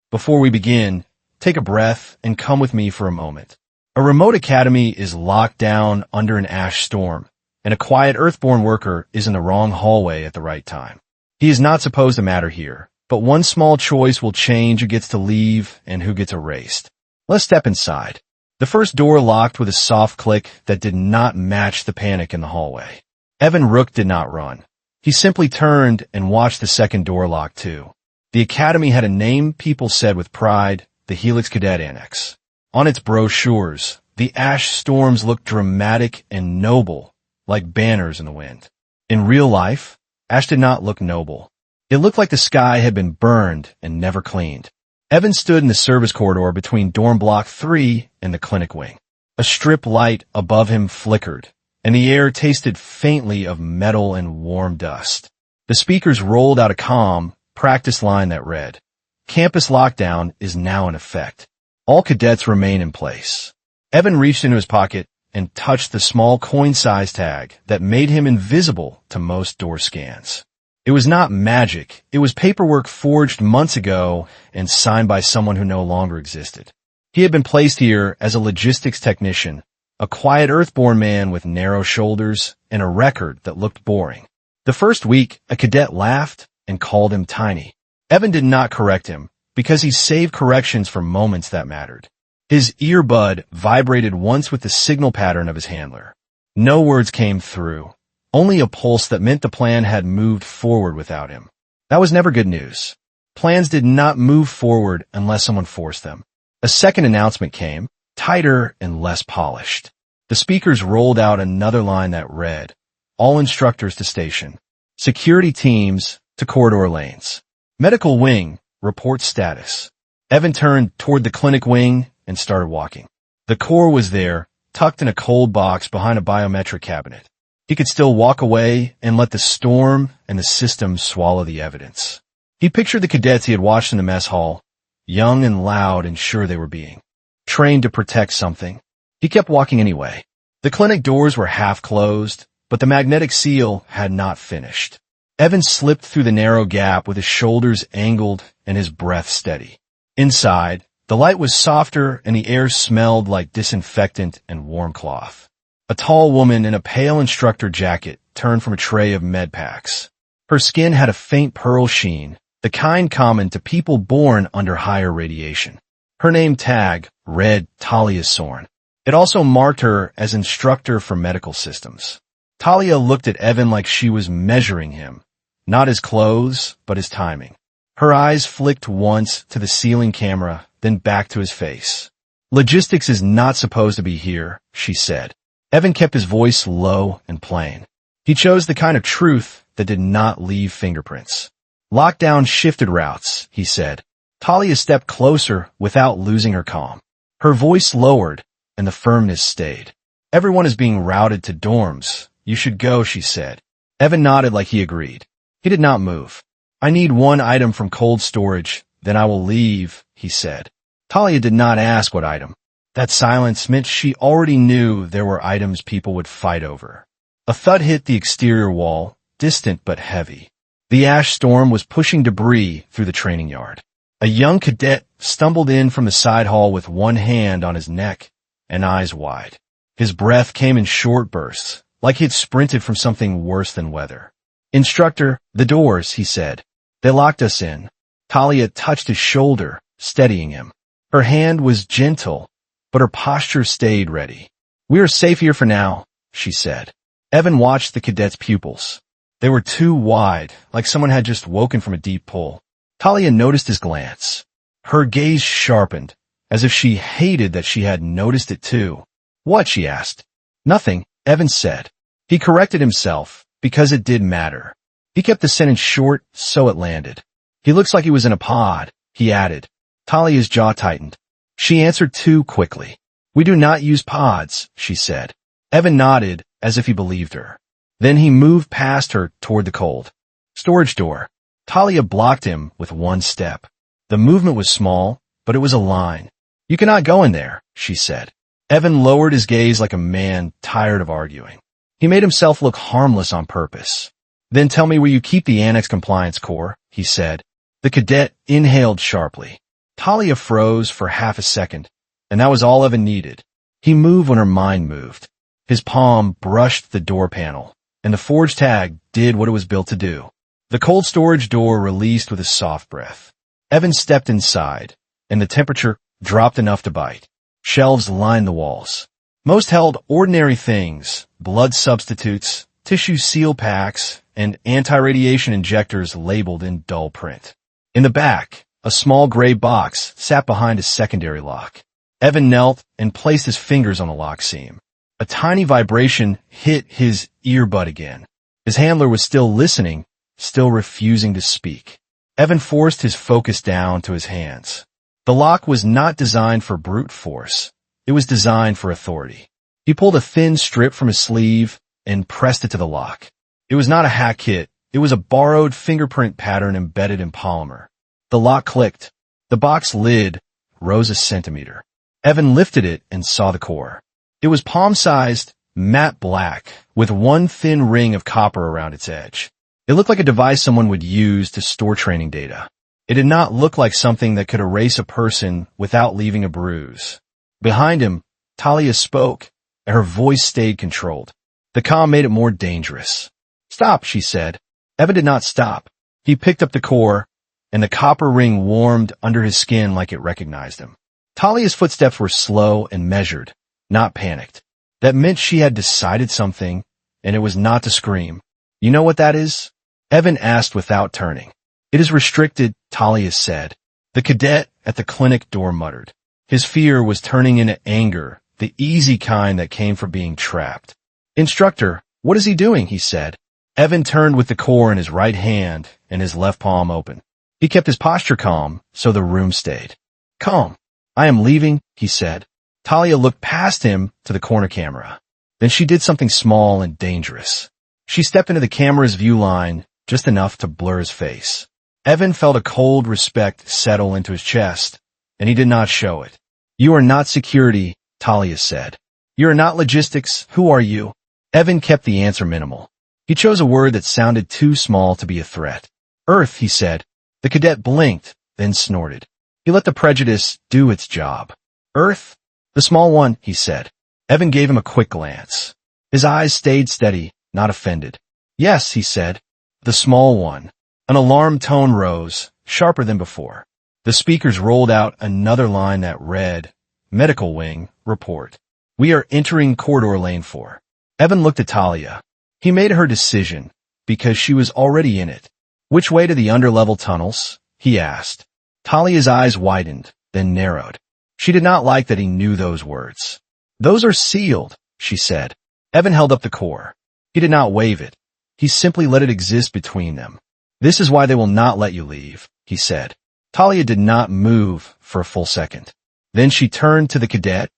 Before we begin, take a breath and come with me for a moment. A remote academy is locked down under an ash storm, and a quiet Earthborn worker is in the wrong hallway at the right time. He is not supposed to matter here, but one small choice will change who gets to leave and who gets erased. Let's step inside. The first door locked with a soft click that did not match the panic in the hallway. Evan Rook did not run. He simply turned and watched the second door lock too. The academy had a name people said with pride, the Helix Cadet Annex. On its brochures, the ash storms looked dramatic and noble, like banners in the wind. In real life, ash did not look noble. It looked like the sky had been burned and never cleaned. Evan stood in the service corridor between Dorm Block 3 and the clinic wing. A strip light above him flickered, and the air tasted faintly of metal and warm dust. The speakers rolled out a calm, practice line that read, "Campus lockdown is now in effect. All cadets remain in place." Evan reached into his pocket and touched the small coin-sized tag that made him invisible to most door scans. It was not magic. It was paperwork forged months ago and signed by someone who no longer existed. He had been placed here as a logistics technician, a quiet Earthborn man with narrow shoulders and a record that looked boring. The first week, a cadet laughed and called him tiny. Evan did not correct him, because he saved corrections for moments that mattered. His earbud vibrated once with the signal pattern of his handler. No words came through, only a pulse that meant the plan had moved forward without him. That was never good news. Plans did not move forward unless someone forced them. A second announcement came, tighter and less polished. The speakers rolled out another line that read, "All instructors to station. Security teams to corridor lanes. Medical wing, report status." Evan turned toward the clinic wing and started walking. The core was there, tucked in a cold box behind a biometric cabinet. He could still walk away and let the storm and the system swallow the evidence. He pictured the cadets he had watched in the mess hall, young and loud and sure they were being trained to protect something. He kept walking anyway. The clinic doors were half closed, but the magnetic seal had not finished. Evan slipped through the narrow gap with his shoulders angled and his breath steady. Inside, the light was softer and the air smelled like disinfectant and warm cloth. A tall woman in a pale instructor jacket turned from a tray of med packs. Her skin had a faint pearl sheen, the kind common to people born under higher radiation. Her name tag read Talia Sorn. It also marked her as instructor for medical systems. Talia looked at Evan like she was measuring him, not his clothes, but his timing. Her eyes flicked once to the ceiling camera, then back to his face. "Logistics is not supposed to be here," she said. Evan kept his voice low and plain. He chose the kind of truth that did not leave fingerprints. "Lockdown shifted routes," he said. Talia stepped closer without losing her calm. Her voice lowered, and the firmness stayed. "Everyone is being routed to dorms. You should go," she said. Evan nodded like he agreed. He did not move. "I need one item from cold storage, then I will leave," he said. Talia did not ask what item. That silence meant she already knew there were items people would fight over. A thud hit the exterior wall, distant but heavy. The ash storm was pushing debris through the training yard. A young cadet stumbled in from the side hall with one hand on his neck and eyes wide. His breath came in short bursts, like he had sprinted from something worse than weather. "Instructor, the doors," he said. "They locked us in." Talia touched his shoulder, steadying him. Her hand was gentle, but her posture stayed ready. "We are safe here for now," she said. Evan watched the cadet's pupils. They were too wide, like someone had just woken from a deep pull. Talia noticed his glance. Her gaze sharpened, as if she hated that she had noticed it too. "What?" she asked. "Nothing," Evan said. He corrected himself, because it did matter. He kept the sentence short, so it landed. "He looks like he was in a pod," he added. Talia's jaw tightened. She answered too quickly. "We do not use pods," she said. Evan nodded, as if he believed her. Then he moved past her toward the cold storage door. Talia blocked him with one step. The movement was small, but it was a line. "You cannot go in there," she said. Evan lowered his gaze like a man tired of arguing. He made himself look harmless on purpose. "Then tell me where you keep the Annex Compliance Core," he said. The cadet inhaled sharply. Talia froze for half a second, and that was all Evan needed. He moved when her mind moved. His palm brushed the door panel, and the forge tag did what it was built to do. The cold storage door released with a soft breath. Evan stepped inside, and the temperature dropped enough to bite. Shelves lined the walls. Most held ordinary things, blood substitutes, tissue seal packs, and anti-radiation injectors labeled in dull print. In the back, a small gray box sat behind a secondary lock. Evan knelt and placed his fingers on the lock seam. A tiny vibration hit his earbud again. His handler was still listening, still refusing to speak. Evan forced his focus down to his hands. The lock was not designed for brute force. It was designed for authority. He pulled a thin strip from his sleeve and pressed it to the lock. It was not a hack kit. It was a borrowed fingerprint pattern embedded in polymer. The lock clicked. The box lid rose a centimeter. Evan lifted it and saw the core. It was palm-sized, matte black, with one thin ring of copper around its edge. It looked like a device someone would use to store training data. It did not look like something that could erase a person without leaving a bruise. Behind him, Talia spoke, and her voice stayed controlled. The comm made it more dangerous. "Stop," she said. Evan did not stop. He picked up the core, and the copper ring warmed under his skin like it recognized him. Talia's footsteps were slow and measured, not panicked. That meant she had decided something, and it was not to scream. "You know what that is?" Evan asked without turning. "It is restricted," Talia said. The cadet at the clinic door muttered. His fear was turning into anger, the easy kind that came from being trapped. "Instructor, what is he doing?" he said. Evan turned with the core in his right hand and his left palm open. He kept his posture calm, so the room stayed. "Calm. I am leaving," he said. Talia looked past him to the corner camera. Then she did something small and dangerous. She stepped into the camera's view line, just enough to blur his face. Evan felt a cold respect settle into his chest, and he did not show it. "You are not security," Talia said. "You are not logistics. Who are you?" Evan kept the answer minimal. He chose a word that sounded too small to be a threat. "Earth," he said. The cadet blinked, then snorted. He let the prejudice do its job. "Earth?" "The small one," he said. Evan gave him a quick glance. His eyes stayed steady, not offended. "Yes," he said. "The small one." An alarm tone rose, sharper than before. The speakers rolled out another line that read, "Medical Wing, report. We are entering corridor lane 4. Evan looked at Talia. He made her decision, because she was already in it. "Which way to the underlevel tunnels?" he asked. Talia's eyes widened, then narrowed. She did not like that he knew those words. "Those are sealed," she said. Evan held up the core. He did not wave it. He simply let it exist between them. "This is why they will not let you leave," he said. Talia did not move for a full second. Then she turned to the cadet,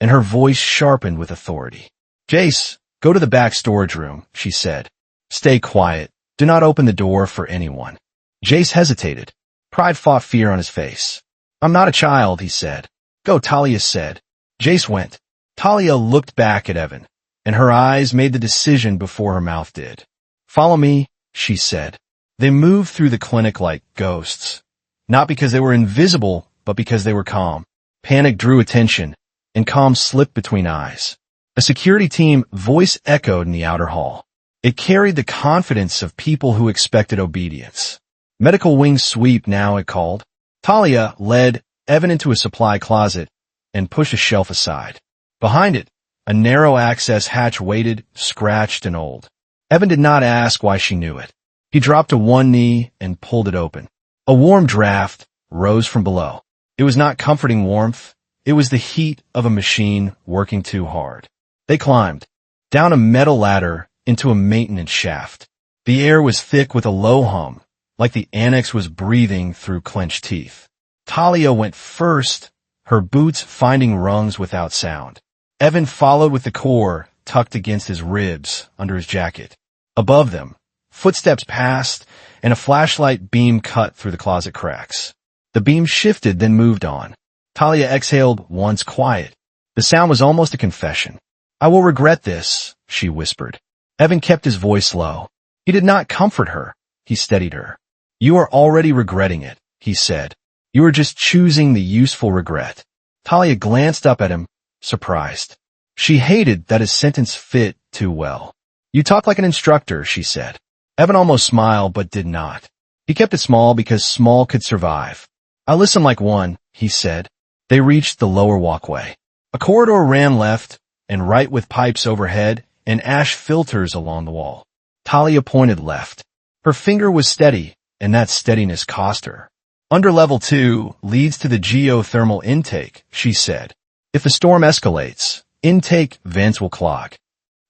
and her voice sharpened with authority. "Jace, go to the back storage room," she said. "Stay quiet. Do not open the door for anyone." Jace hesitated. Pride fought fear on his face. "I'm not a child," he said. "Go," Talia said. Jace went. Talia looked back at Evan, and her eyes made the decision before her mouth did. "Follow me," she said. They moved through the clinic like ghosts. Not because they were invisible, but because they were calm. Panic drew attention, and calm slipped between eyes. A security team voice echoed in the outer hall. It carried the confidence of people who expected obedience. "Medical wing sweep now," it called. Talia led Evan into a supply closet and pushed a shelf aside. Behind it, a narrow access hatch waited, scratched and old. Evan did not ask why she knew it. He dropped to one knee and pulled it open. A warm draft rose from below. It was not comforting warmth. It was the heat of a machine working too hard. They climbed down a metal ladder into a maintenance shaft. The air was thick with a low hum, like the annex was breathing through clenched teeth. Talia went first, her boots finding rungs without sound. Evan followed with the core tucked against his ribs under his jacket. Above them, footsteps passed, and a flashlight beam cut through the closet cracks. The beam shifted, then moved on. Talia exhaled once quiet. The sound was almost a confession. "I will regret this," she whispered. Evan kept his voice low. He did not comfort her. He steadied her. "You are already regretting it," he said. You are just choosing the useful regret. Talia glanced up at him, surprised. She hated that his sentence fit too well. You talk like an instructor, she said. Evan almost smiled but did not. He kept it small because small could survive. I listen like one, he said. They reached the lower walkway. A corridor ran left and right with pipes overhead and ash filters along the wall. Talia pointed left. Her finger was steady, and that steadiness cost her. Under level 2 leads to the geothermal intake, she said. If the storm escalates, intake vents will clog.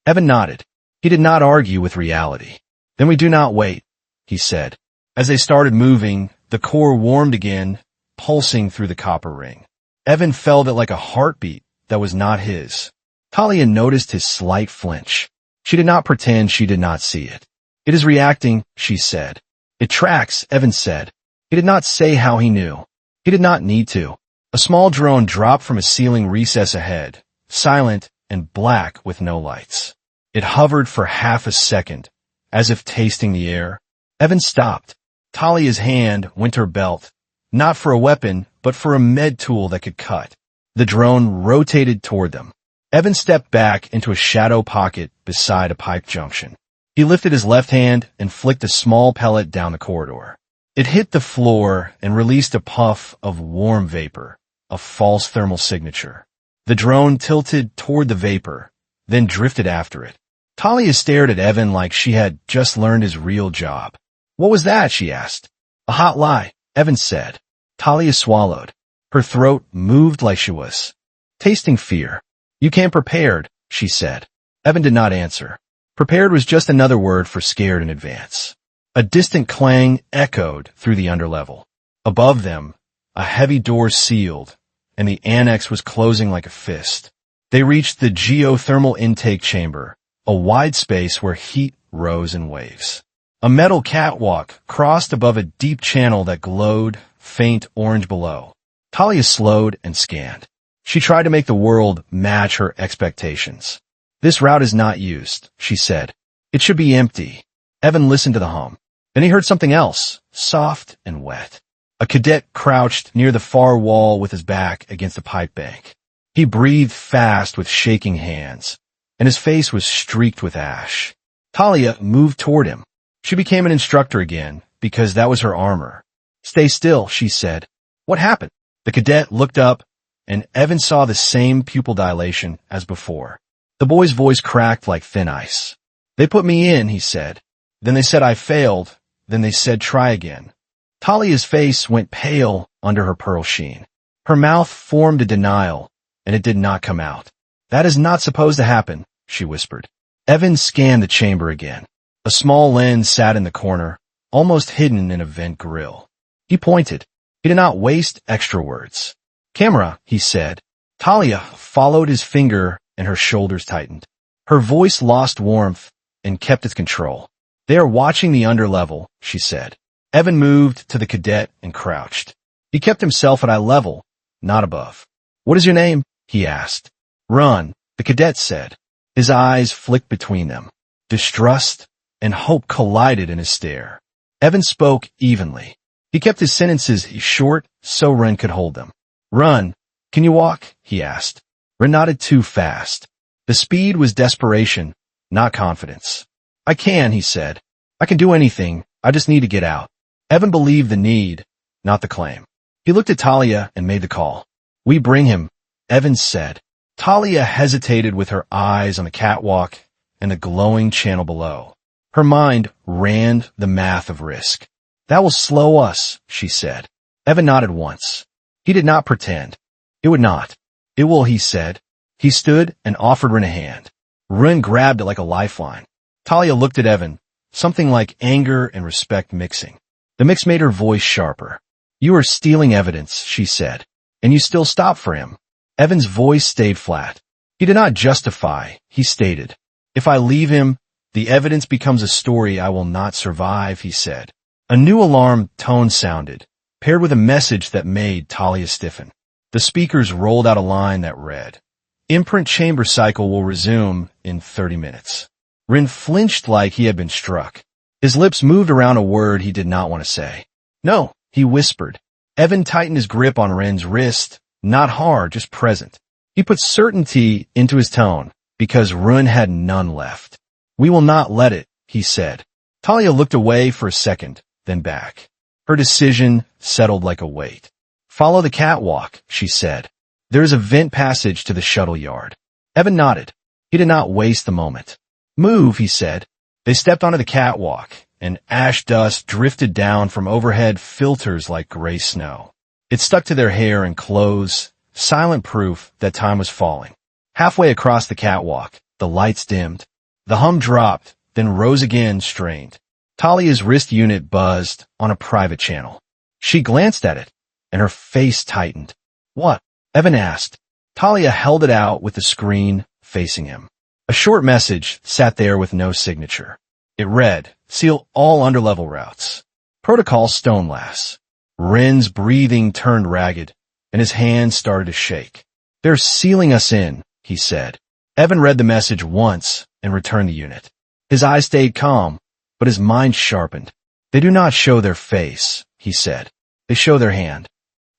Evan nodded. He did not argue with reality. Then we do not wait, he said. As they started moving, the core warmed again, pulsing through the copper ring. Evan felt it like a heartbeat that was not his. Talia noticed his slight flinch. She did not pretend she did not see it. It is reacting, she said. It tracks, Evan said. He did not say how he knew. He did not need to. A small drone dropped from a ceiling recess ahead, silent and black with no lights. It hovered for half a second, as if tasting the air. Evan stopped. Talia's hand went to her belt, not for a weapon, but for a med tool that could cut. The drone rotated toward them. Evan stepped back into a shadow pocket beside a pipe junction. He lifted his left hand and flicked a small pellet down the corridor. It hit the floor and released a puff of warm vapor, a false thermal signature. The drone tilted toward the vapor, then drifted after it. Talia stared at Evan like she had just learned his real job. What was that? She asked. A hot lie, Evan said. Talia swallowed. Her throat moved like she was tasting fear. You came prepared, she said. Evan did not answer. Prepared was just another word for scared in advance. A distant clang echoed through the underlevel. Above them, a heavy door sealed, and the annex was closing like a fist. They reached the geothermal intake chamber, a wide space where heat rose in waves. A metal catwalk crossed above a deep channel that glowed faint orange below. Talia slowed and scanned. She tried to make the world match her expectations. This route is not used, she said. It should be empty. Evan listened to the hum. Then he heard something else, soft and wet. A cadet crouched near the far wall with his back against a pipe bank. He breathed fast with shaking hands, and his face was streaked with ash. Talia moved toward him. She became an instructor again, because that was her armor. Stay still, she said. What happened? The cadet looked up, and Evan saw the same pupil dilation as before. The boy's voice cracked like thin ice. They put me in, he said. Then they said I failed. Then they said try again. Talia's face went pale under her pearl sheen. Her mouth formed a denial, and it did not come out. That is not supposed to happen, she whispered. Evan scanned the chamber again. A small lens sat in the corner, almost hidden in a vent grill. He pointed. He did not waste extra words. Camera, he said. Talia followed his finger and her shoulders tightened. Her voice lost warmth and kept its control. They are watching the underlevel, she said. Evan moved to the cadet and crouched. He kept himself at eye level, not above. What is your name? He asked. Run, the cadet said. His eyes flicked between them. Distrust and hope collided in his stare. Evan spoke evenly. He kept his sentences short so Ren could hold them. Run, can you walk? He asked. Ren nodded too fast. The speed was desperation, not confidence. I can, he said. I can do anything. I just need to get out. Evan believed the need, not the claim. He looked at Talia and made the call. We bring him, Evan said. Talia hesitated with her eyes on the catwalk and the glowing channel below. Her mind ran the math of risk. That will slow us, she said. Evan nodded once. He did not pretend. It would not. It will, he said. He stood and offered Ren a hand. Ren grabbed it like a lifeline. Talia looked at Evan, something like anger and respect mixing. The mix made her voice sharper. You are stealing evidence, she said, and you still stop for him. Evan's voice stayed flat. He did not justify, he stated. If I leave him, the evidence becomes a story I will not survive, he said. A new alarm tone sounded, paired with a message that made Talia stiffen. The speakers rolled out a line that read, Imprint chamber cycle will resume in 30 minutes. Ren flinched like he had been struck. His lips moved around a word he did not want to say. No, he whispered. Evan tightened his grip on Ren's wrist, not hard, just present. He put certainty into his tone, because Ren had none left. "We will not let it," he said. Talia looked away for a second, then back. Her decision settled like a weight. "Follow the catwalk," she said. "There is a vent passage to the shuttle yard." Evan nodded. He did not waste the moment. "Move," he said. They stepped onto the catwalk, and ash dust drifted down from overhead filters like gray snow. It stuck to their hair and clothes, silent proof that time was falling. Halfway across the catwalk, the lights dimmed. The hum dropped, then rose again, strained. Talia's wrist unit buzzed on a private channel. She glanced at it, and her face tightened. "What?" Evan asked. Talia held it out with the screen facing him. A short message sat there with no signature. It read, "Seal all underlevel routes. Protocol Stonelass." Ren's breathing turned ragged, and his hands started to shake. "They're sealing us in," he said. Evan read the message once and returned the unit. His eyes stayed calm, but his mind sharpened. "They do not show their face," he said. "They show their hand."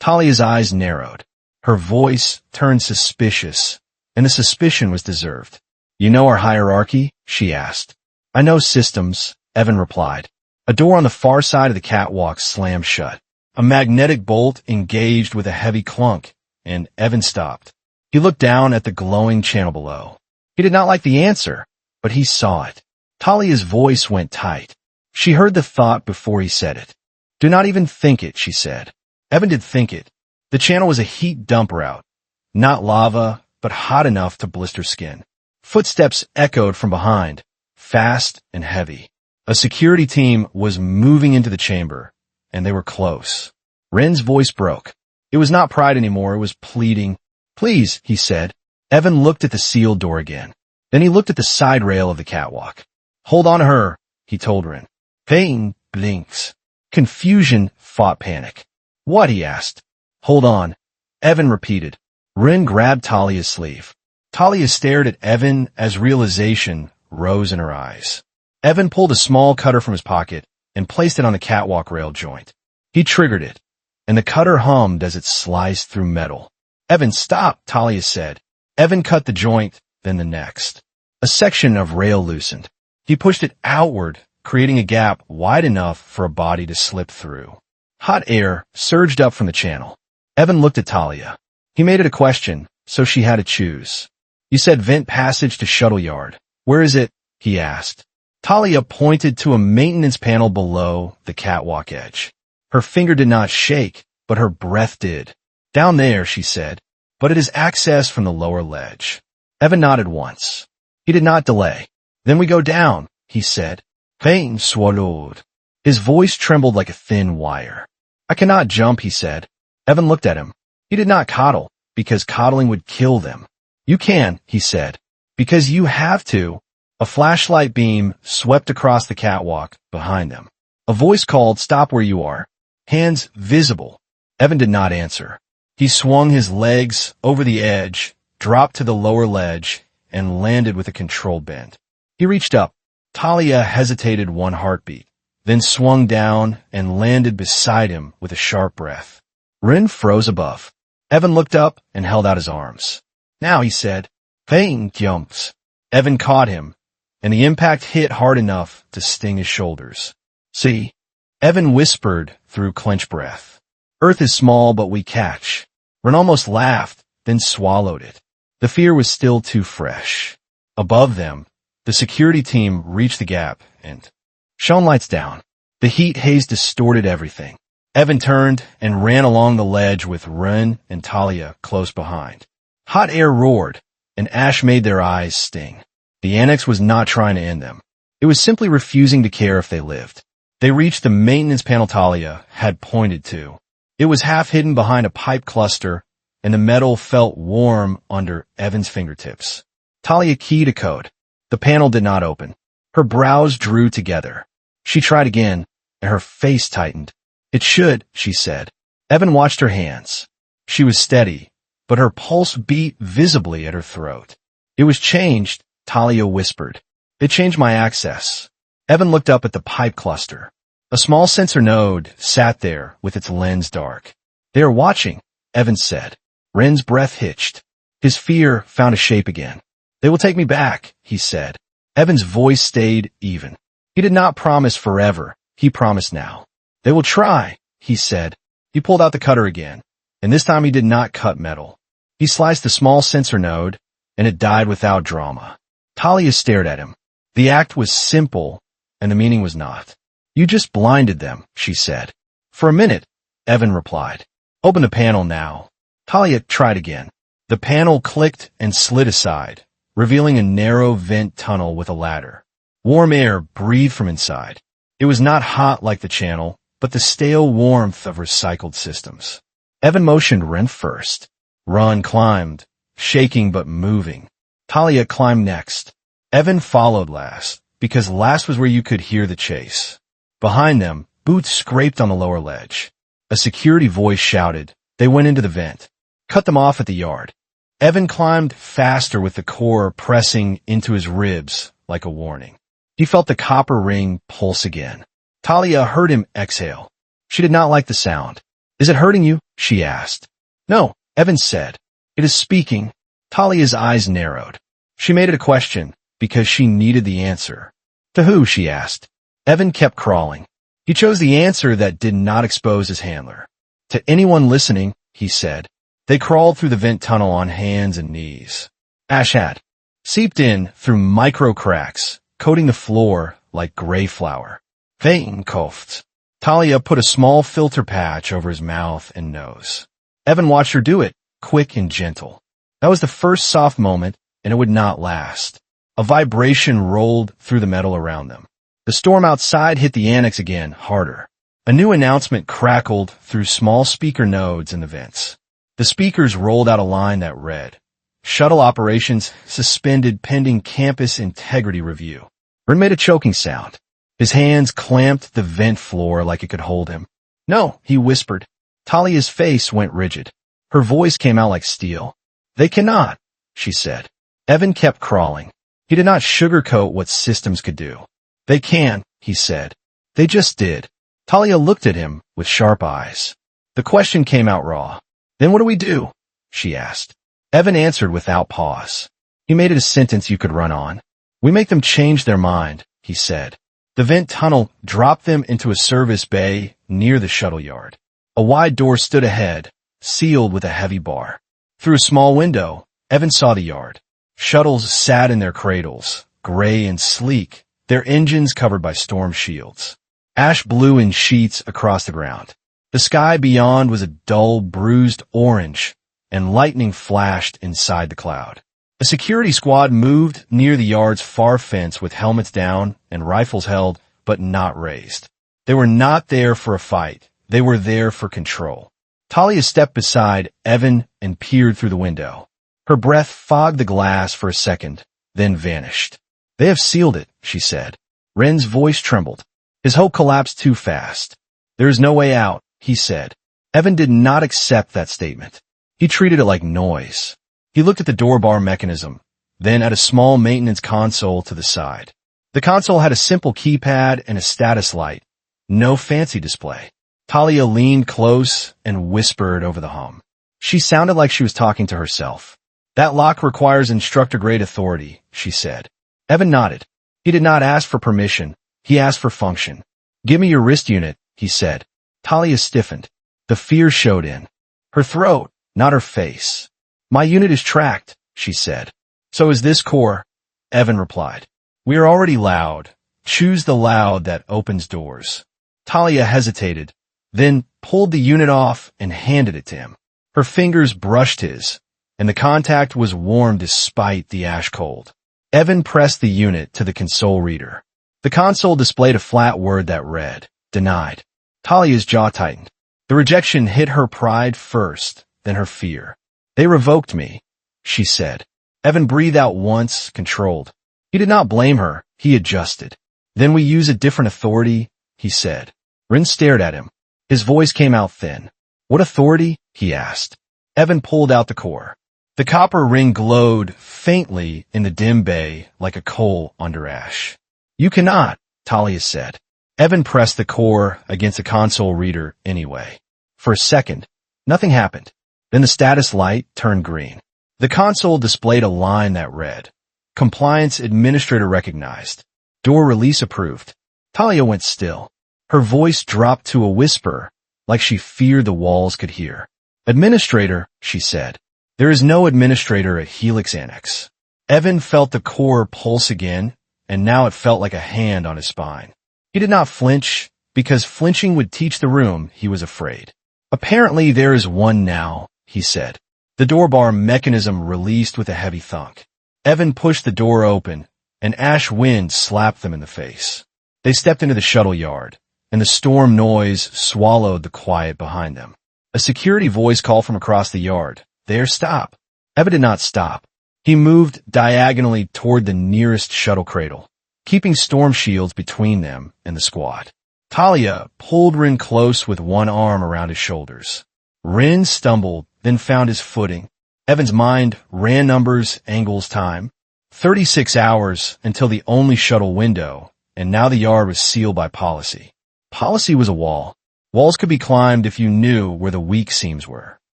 Talia's eyes narrowed. Her voice turned suspicious, and the suspicion was deserved. "You know our hierarchy?" she asked. "I know systems," Evan replied. A door on the far side of the catwalk slammed shut. A magnetic bolt engaged with a heavy clunk, and Evan stopped. He looked down at the glowing channel below. He did not like the answer, but he saw it. Talia's voice went tight. She heard the thought before he said it. "Do not even think it," she said. Evan did think it. The channel was a heat dump route. Not lava, but hot enough to blister skin. Footsteps echoed from behind, fast and heavy. A security team was moving into the chamber, and they were close. Ren's voice broke. It was not pride anymore, it was pleading. "Please," he said. Evan looked at the sealed door again. Then he looked at the side rail of the catwalk. "Hold on to her," he told Ren. Pain blinks. Confusion fought panic. "What?" he asked. "Hold on," Evan repeated. Ren grabbed Talia's sleeve. Talia stared at Evan as realization rose in her eyes. Evan pulled a small cutter from his pocket and placed it on the catwalk rail joint. He triggered it, and the cutter hummed as it sliced through metal. "Evan, stop," Talia said. Evan cut the joint, then the next. A section of rail loosened. He pushed it outward, creating a gap wide enough for a body to slip through. Hot air surged up from the channel. Evan looked at Talia. He made it a question, so she had to choose. "You said vent passage to shuttle yard. Where is it?" he asked. Talia pointed to a maintenance panel below the catwalk edge. Her finger did not shake, but her breath did. "Down there," she said, "but it is accessed from the lower ledge." Evan nodded once. He did not delay. "Then we go down," he said. Pain swallowed. His voice trembled like a thin wire. "I cannot jump," he said. Evan looked at him. He did not coddle, because coddling would kill them. "You can," he said, "because you have to." A flashlight beam swept across the catwalk behind them. A voice called, "Stop where you are." Hands visible. Evan did not answer. He swung his legs over the edge, dropped to the lower ledge, and landed with a controlled bend. He reached up. Talia hesitated one heartbeat, then swung down and landed beside him with a sharp breath. Ren froze above. Evan looked up and held out his arms. "Now," he said. "Pain jumps." Evan caught him, and the impact hit hard enough to sting his shoulders. "See?" Evan whispered through clenched breath. "Earth is small, but we catch." Ren almost laughed, then swallowed it. The fear was still too fresh. Above them, the security team reached the gap and shone lights down. The heat haze distorted everything. Evan turned and ran along the ledge with Ren and Talia close behind. Hot air roared, and ash made their eyes sting. The annex was not trying to end them. It was simply refusing to care if they lived. They reached the maintenance panel Talia had pointed to. It was half hidden behind a pipe cluster, and the metal felt warm under Evan's fingertips. Talia keyed a code. The panel did not open. Her brows drew together. She tried again, and her face tightened. "It should," she said. Evan watched her hands. She was steady, but her pulse beat visibly at her throat. "It was changed," Talia whispered. "They changed my access." Evan looked up at the pipe cluster. A small sensor node sat there with its lens dark. They are watching, Evan said. Ren's breath hitched. His fear found a shape again. They will take me back, he said. Evan's voice stayed even. He did not promise forever. He promised now. They will try, he said. He pulled out the cutter again, and this time he did not cut metal. He sliced the small sensor node, and it died without drama. Talia stared at him. The act was simple, and the meaning was not. You just blinded them, she said. For a minute, Evan replied. Open the panel now. Talia tried again. The panel clicked and slid aside, revealing a narrow vent tunnel with a ladder. Warm air breathed from inside. It was not hot like the channel, but the stale warmth of recycled systems. Evan motioned Ren first. Ron climbed, shaking but moving. Talia climbed next. Evan followed last, because last was where you could hear the chase. Behind them, boots scraped on the lower ledge. A security voice shouted. They went into the vent. Cut them off at the yard. Evan climbed faster with the core pressing into his ribs like a warning. He felt the copper ring pulse again. Talia heard him exhale. She did not like the sound. Is it hurting you? She asked. No, Evan said. It is speaking. Talia's eyes narrowed. She made it a question because she needed the answer. To who? She asked. Evan kept crawling. He chose the answer that did not expose his handler. To anyone listening, he said. They crawled through the vent tunnel on hands and knees. Ash had seeped in through micro cracks, coating the floor like gray flour. Vetenkofts. Talia put a small filter patch over his mouth and nose. Evan watched her do it, quick and gentle. That was the first soft moment, and it would not last. A vibration rolled through the metal around them. The storm outside hit the annex again, harder. A new announcement crackled through small speaker nodes in the vents. The speakers rolled out a line that read, Shuttle operations suspended pending campus integrity review. Ren made a choking sound. His hands clamped the vent floor like it could hold him. No, he whispered. Talia's face went rigid. Her voice came out like steel. They cannot, she said. Evan kept crawling. He did not sugarcoat what systems could do. They can, he said. They just did. Talia looked at him with sharp eyes. The question came out raw. Then what do we do? She asked. Evan answered without pause. He made it a sentence you could run on. We make them change their mind, he said. The vent tunnel dropped them into a service bay near the shuttle yard. A wide door stood ahead, sealed with a heavy bar. Through a small window, Evan saw the yard. Shuttles sat in their cradles, gray and sleek, their engines covered by storm shields. Ash blew in sheets across the ground. The sky beyond was a dull, bruised orange, and lightning flashed inside the cloud. A security squad moved near the yard's far fence with helmets down and rifles held, but not raised. They were not there for a fight. They were there for control. Talia stepped beside Evan and peered through the window. Her breath fogged the glass for a second, then vanished. They have sealed it, she said. Ren's voice trembled. His hope collapsed too fast. There is no way out, he said. Evan did not accept that statement. He treated it like noise. He looked at the door bar mechanism, then at a small maintenance console to the side. The console had a simple keypad and a status light. No fancy display. Talia leaned close and whispered over the hum. She sounded like she was talking to herself. That lock requires instructor-grade authority, she said. Evan nodded. He did not ask for permission. He asked for function. Give me your wrist unit, he said. Talia stiffened. The fear showed in her throat, not her face. My unit is tracked, she said. So is this core, Evan replied. We are already loud. Choose the loud that opens doors. Talia hesitated, then pulled the unit off and handed it to him. Her fingers brushed his, and the contact was warm despite the ash cold. Evan pressed the unit to the console reader. The console displayed a flat word that read, denied. Talia's jaw tightened. The rejection hit her pride first, then her fear. They revoked me, she said. Evan breathed out once, controlled. He did not blame her, he adjusted. Then we use a different authority, he said. Ren stared at him. His voice came out thin. What authority? He asked. Evan pulled out the core. The copper ring glowed faintly in the dim bay like a coal under ash. You cannot, Talia said. Evan pressed the core against the console reader anyway. For a second, Nothing happened. Then the status light turned green. The console displayed a line that read, "Compliance Administrator recognized. Door release approved." Talia went still. Her voice dropped to a whisper, like she feared the walls could hear. "Administrator," she said. "There is no administrator at Helix Annex." Evan felt the core pulse again, and now it felt like a hand on his spine. He did not flinch, because flinching would teach the room he was afraid. "Apparently there is one now," he said. The door bar mechanism released with a heavy thunk. Evan pushed the door open, and ash wind slapped them in the face. They stepped into the shuttle yard, and the storm noise swallowed the quiet behind them. A security voice called from across the yard, "There, stop." Evan did not stop. He moved diagonally toward the nearest shuttle cradle, keeping storm shields between them and the squad. Talia pulled Rin close with one arm around his shoulders. Rin stumbled, then found his footing. Evan's mind ran numbers, angles, time. 36 hours until the only shuttle window, and now the yard was sealed by policy. Policy was a wall. Walls could be climbed if you knew where the weak seams were.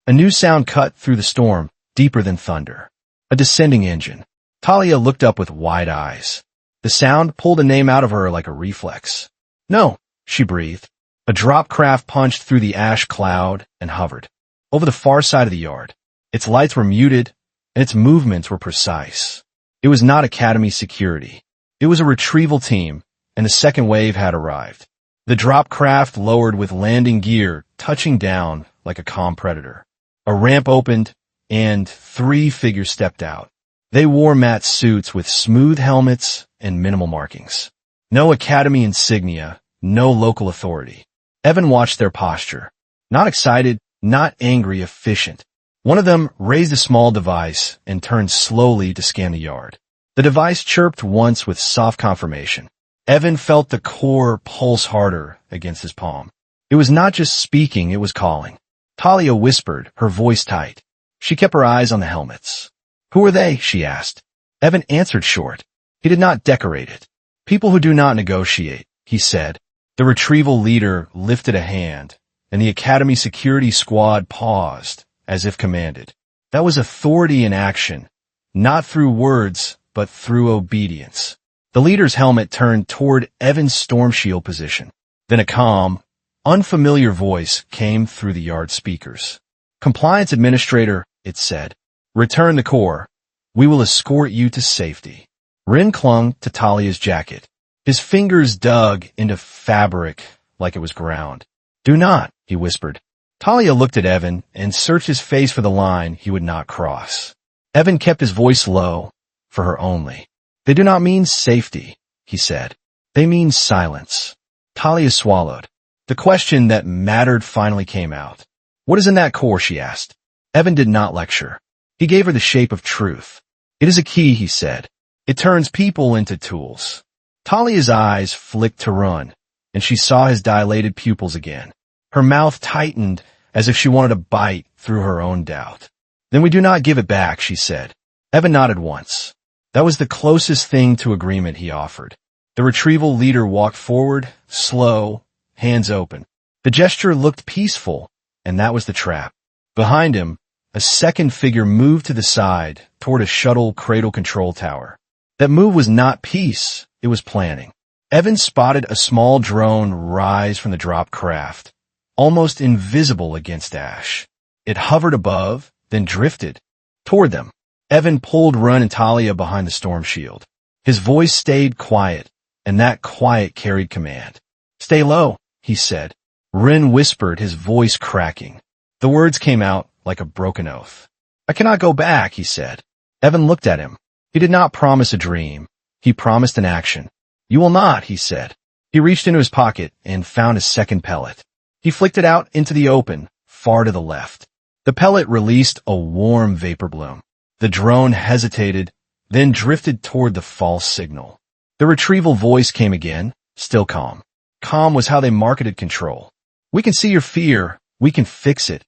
A new sound cut through the storm, deeper than thunder. A descending engine. Talia looked up with wide eyes. The sound pulled a name out of her like a reflex. "No," she breathed. A drop craft punched through the ash cloud and hovered over the far side of the yard. Its lights were muted, and its movements were precise. It was not Academy security. It was a retrieval team, and the second wave had arrived. The drop craft lowered with landing gear, touching down like a calm predator. A ramp opened, and 3 figures stepped out. They wore matte suits with smooth helmets and minimal markings. No Academy insignia, no local authority. Evan watched their posture. Not excited, not angry, efficient. One of them raised a small device and turned slowly to scan the yard. The device chirped once with soft confirmation. Evan felt the core pulse harder against his palm. It was not just speaking, it was calling. Talia whispered, her voice tight. She kept her eyes on the helmets. "Who are they?" she asked. Evan answered short. He did not decorate it. "People who do not negotiate," he said. The retrieval leader lifted a hand, and the Academy security squad paused, as if commanded. That was authority in action, not through words, but through obedience. The leader's helmet turned toward Evan's storm shield position. Then a calm, unfamiliar voice came through the yard speakers. "Compliance Administrator," it said. "Return the core. We will escort you to safety." Rin clung to Talia's jacket. His fingers dug into fabric like it was ground. "Do not," he whispered. Talia looked at Evan and searched his face for the line he would not cross. Evan kept his voice low, for her only. "They do not mean safety," he said. "They mean silence." Talia swallowed. The question that mattered finally came out. "What is in that core?" she asked. Evan did not lecture. He gave her the shape of truth. "It is a key," he said. "It turns people into tools." Talia's eyes flicked to run, and she saw his dilated pupils again. Her mouth tightened as if she wanted to bite through her own doubt. "Then we do not give it back," she said. Evan nodded once. That was the closest thing to agreement he offered. The retrieval leader walked forward, slow, hands open. The gesture looked peaceful, and that was the trap. Behind him, a second figure moved to the side toward a shuttle cradle control tower. That move was not peace, it was planning. Evan spotted a small drone rise from the drop craft, almost invisible against ash. It hovered above, then drifted toward them. Evan pulled Run and Talia behind the storm shield. His voice stayed quiet, and that quiet carried command. "Stay low," he said. Rin whispered, his voice cracking. The words came out like a broken oath. "I cannot go back," he said. Evan looked at him. He did not promise a dream. He promised an action. "You will not," he said. He reached into his pocket and found a second pellet. He flicked it out into the open, far to the left. The pellet released a warm vapor bloom. The drone hesitated, then drifted toward the false signal. The retrieval voice came again, still calm. Calm was how they marketed control. "We can see your fear. We can fix it,"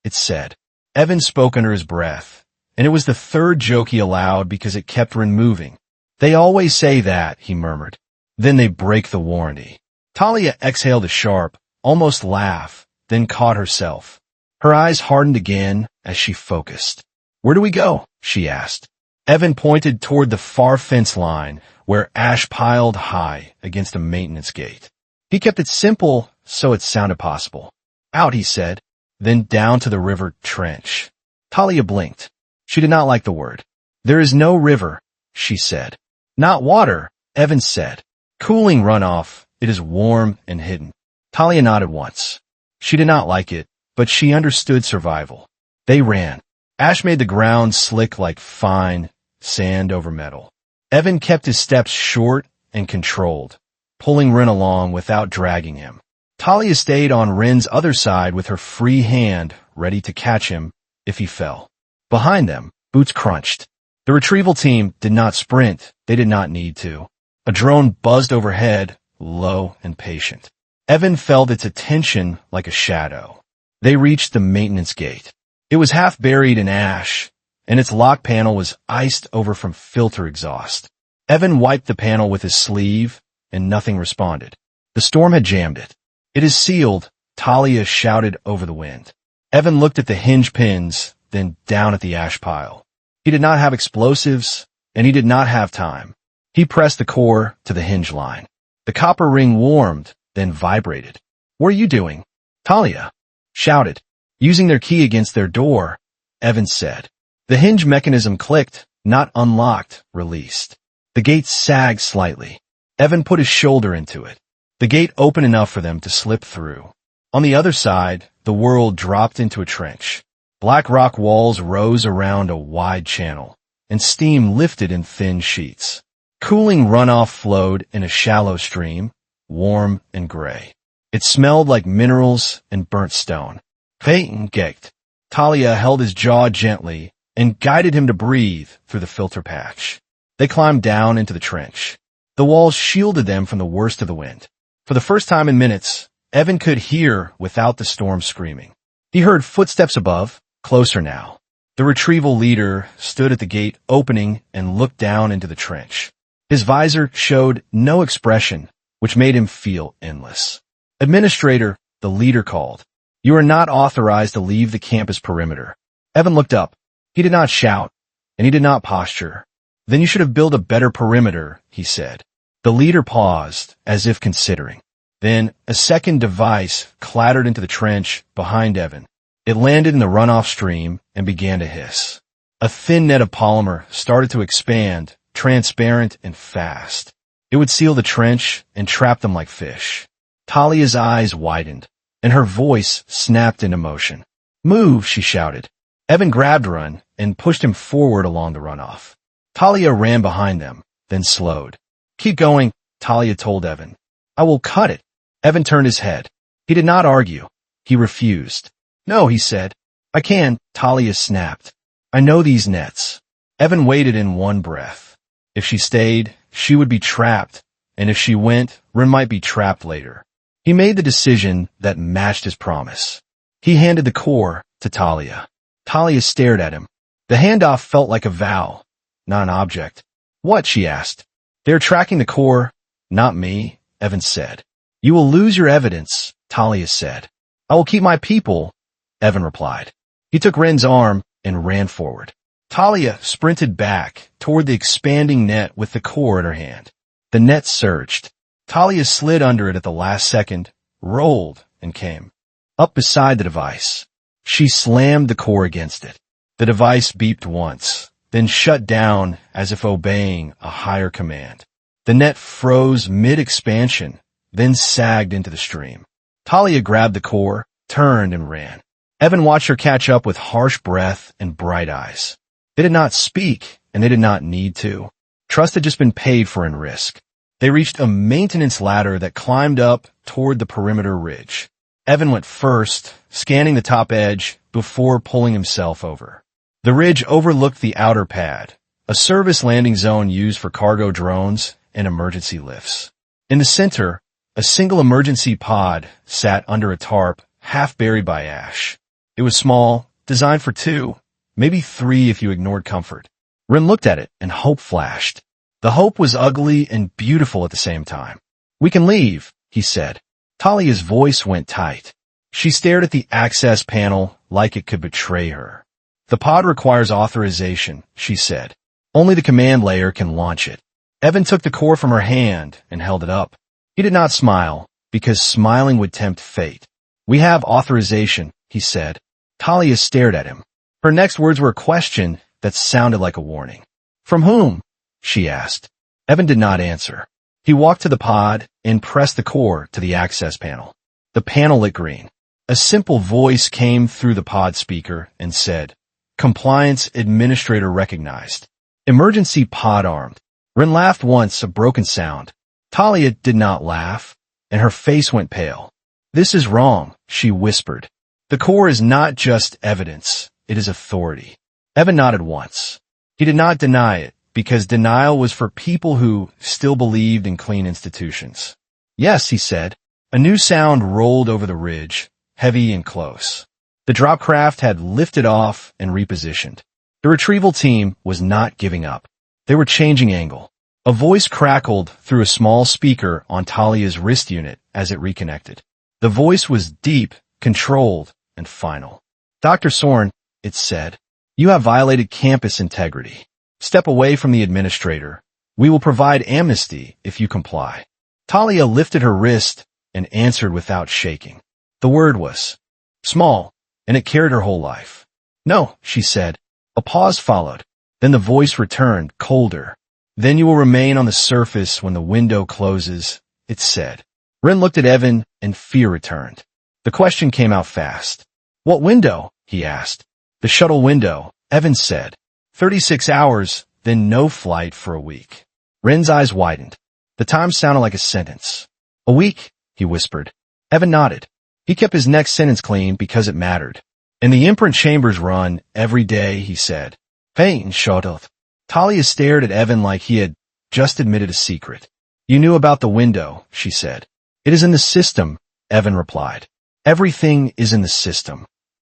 it said. Evan spoke under his breath, and it was the third joke he allowed because it kept Rin moving. "They always say that," he murmured. "Then they break the warranty." Talia exhaled a sharp, almost laugh, then caught herself. Her eyes hardened again as she focused. "Where do we go?" she asked. Evan pointed toward the far fence line where ash piled high against a maintenance gate. He kept it simple so it sounded possible. "Out," he said, then down to the river trench. Talia blinked. She did not like the word. "There is no river," she said. "Not water," Evan said. "Cooling runoff. It is warm and hidden." Talia nodded once. She did not like it, but she understood survival. They ran. Ash made the ground slick like fine sand over metal. Evan kept his steps short and controlled, pulling Ren along without dragging him. Talia stayed on Ren's other side with her free hand ready to catch him if he fell. Behind them, boots crunched. The retrieval team did not sprint. They did not need to. A drone buzzed overhead, low and patient. Evan felt its attention like a shadow. They reached the maintenance gate. It was half buried in ash, and its lock panel was iced over from filter exhaust. Evan wiped the panel with his sleeve, and nothing responded. The storm had jammed it. "It is sealed," Talia shouted over the wind. Evan looked at the hinge pins, then down at the ash pile. He did not have explosives, and he did not have time. He pressed the core to the hinge line. The copper ring warmed, then vibrated. "What are you doing?" Talia shouted. "Using their key against their door," Evan said. The hinge mechanism clicked, not unlocked, released. The gate sagged slightly. Evan put his shoulder into it. The gate opened enough for them to slip through. On the other side, the world dropped into a trench. Black rock walls rose around a wide channel, and steam lifted in thin sheets. Cooling runoff flowed in a shallow stream, warm and gray. It smelled like minerals and burnt stone. Peyton gagged. Talia held his jaw gently and guided him to breathe through the filter patch. They climbed down into the trench. The walls shielded them from the worst of the wind. For the first time in minutes, Evan could hear without the storm screaming. He heard footsteps above, closer now. The retrieval leader stood at the gate opening and looked down into the trench. His visor showed no expression, which made him feel endless. "Administrator," the leader called. "You are not authorized to leave the campus perimeter." Evan looked up. He did not shout, and he did not posture. "Then you should have built a better perimeter," he said. The leader paused, as if considering. Then a second device clattered into the trench behind Evan. It landed in the runoff stream and began to hiss. A thin net of polymer started to expand, transparent and fast. It would seal the trench and trap them like fish. Talia's eyes widened, and her voice snapped into motion. "Move," she shouted. Evan grabbed Run and pushed him forward along the runoff. Talia ran behind them, then slowed. "Keep going," Talia told Evan. "I will cut it." Evan turned his head. He did not argue. He refused. "No," he said. "I can," Talia snapped. "I know these nets." Evan waited in one breath. If she stayed, she would be trapped, and if she went, Ren might be trapped later. He made the decision that matched his promise. He handed the core to Talia. Talia stared at him. The handoff felt like a vow, not an object. "What?" she asked. "They're tracking the core, not me," Evan said. "You will lose your evidence," Talia said. "I will keep my people," Evan replied. He took Ren's arm and ran forward. Talia sprinted back toward the expanding net with the core in her hand. The net surged. Talia slid under it at the last second, rolled, and came up beside the device. She slammed the core against it. The device beeped once, then shut down as if obeying a higher command. The net froze mid-expansion, then sagged into the stream. Talia grabbed the core, turned, and ran. Evan watched her catch up with harsh breath and bright eyes. They did not speak, and they did not need to. Trust had just been paid for in risk. They reached a maintenance ladder that climbed up toward the perimeter ridge. Evan went first, scanning the top edge before pulling himself over. The ridge overlooked the outer pad, a service landing zone used for cargo drones and emergency lifts. In the center, a single emergency pod sat under a tarp, half buried by ash. It was small, designed for 2, maybe 3 if you ignored comfort. Ren looked at it, and hope flashed. The hope was ugly and beautiful at the same time. "We can leave," he said. Talia's voice went tight. She stared at the access panel like it could betray her. The pod requires authorization, she said. Only the command layer can launch it. Evan took the core from her hand and held it up. He did not smile, because smiling would tempt fate. We have authorization, he said. Talia stared at him. Her next words were a question that sounded like a warning. From whom? She asked. Evan did not answer. He walked to the pod and pressed the core to the access panel. The panel lit green. A simple voice came through the pod speaker and said, Compliance Administrator recognized. Emergency pod armed. Rin laughed once, a broken sound. Talia did not laugh, and her face went pale. This is wrong, she whispered. The core is not just evidence, it is authority. Evan nodded once. He did not deny it, because denial was for people who still believed in clean institutions. Yes, he said. A new sound rolled over the ridge, heavy and close. The drop craft had lifted off and repositioned. The retrieval team was not giving up. They were changing angle. A voice crackled through a small speaker on Talia's wrist unit as it reconnected. The voice was deep, controlled, and final. Dr. Sorn, it said, you have violated campus integrity. Step away from the administrator. We will provide amnesty if you comply. Talia lifted her wrist and answered without shaking. The word was small, and it carried her whole life. No, she said. A pause followed. Then the voice returned, colder. Then you will remain on the surface when the window closes, it said. Rin looked at Evan, and fear returned. The question came out fast. What window? He asked. The shuttle window, Evan said. 36 hours, then no flight for a week. Rin's eyes widened. The time sounded like a sentence. A week, he whispered. Evan nodded. He kept his next sentence clean because it mattered. And the imprint chambers run every day, he said. Pain, Shototh. Talia stared at Evan like he had just admitted a secret. You knew about the window, she said. It is in the system, Evan replied. Everything is in the system.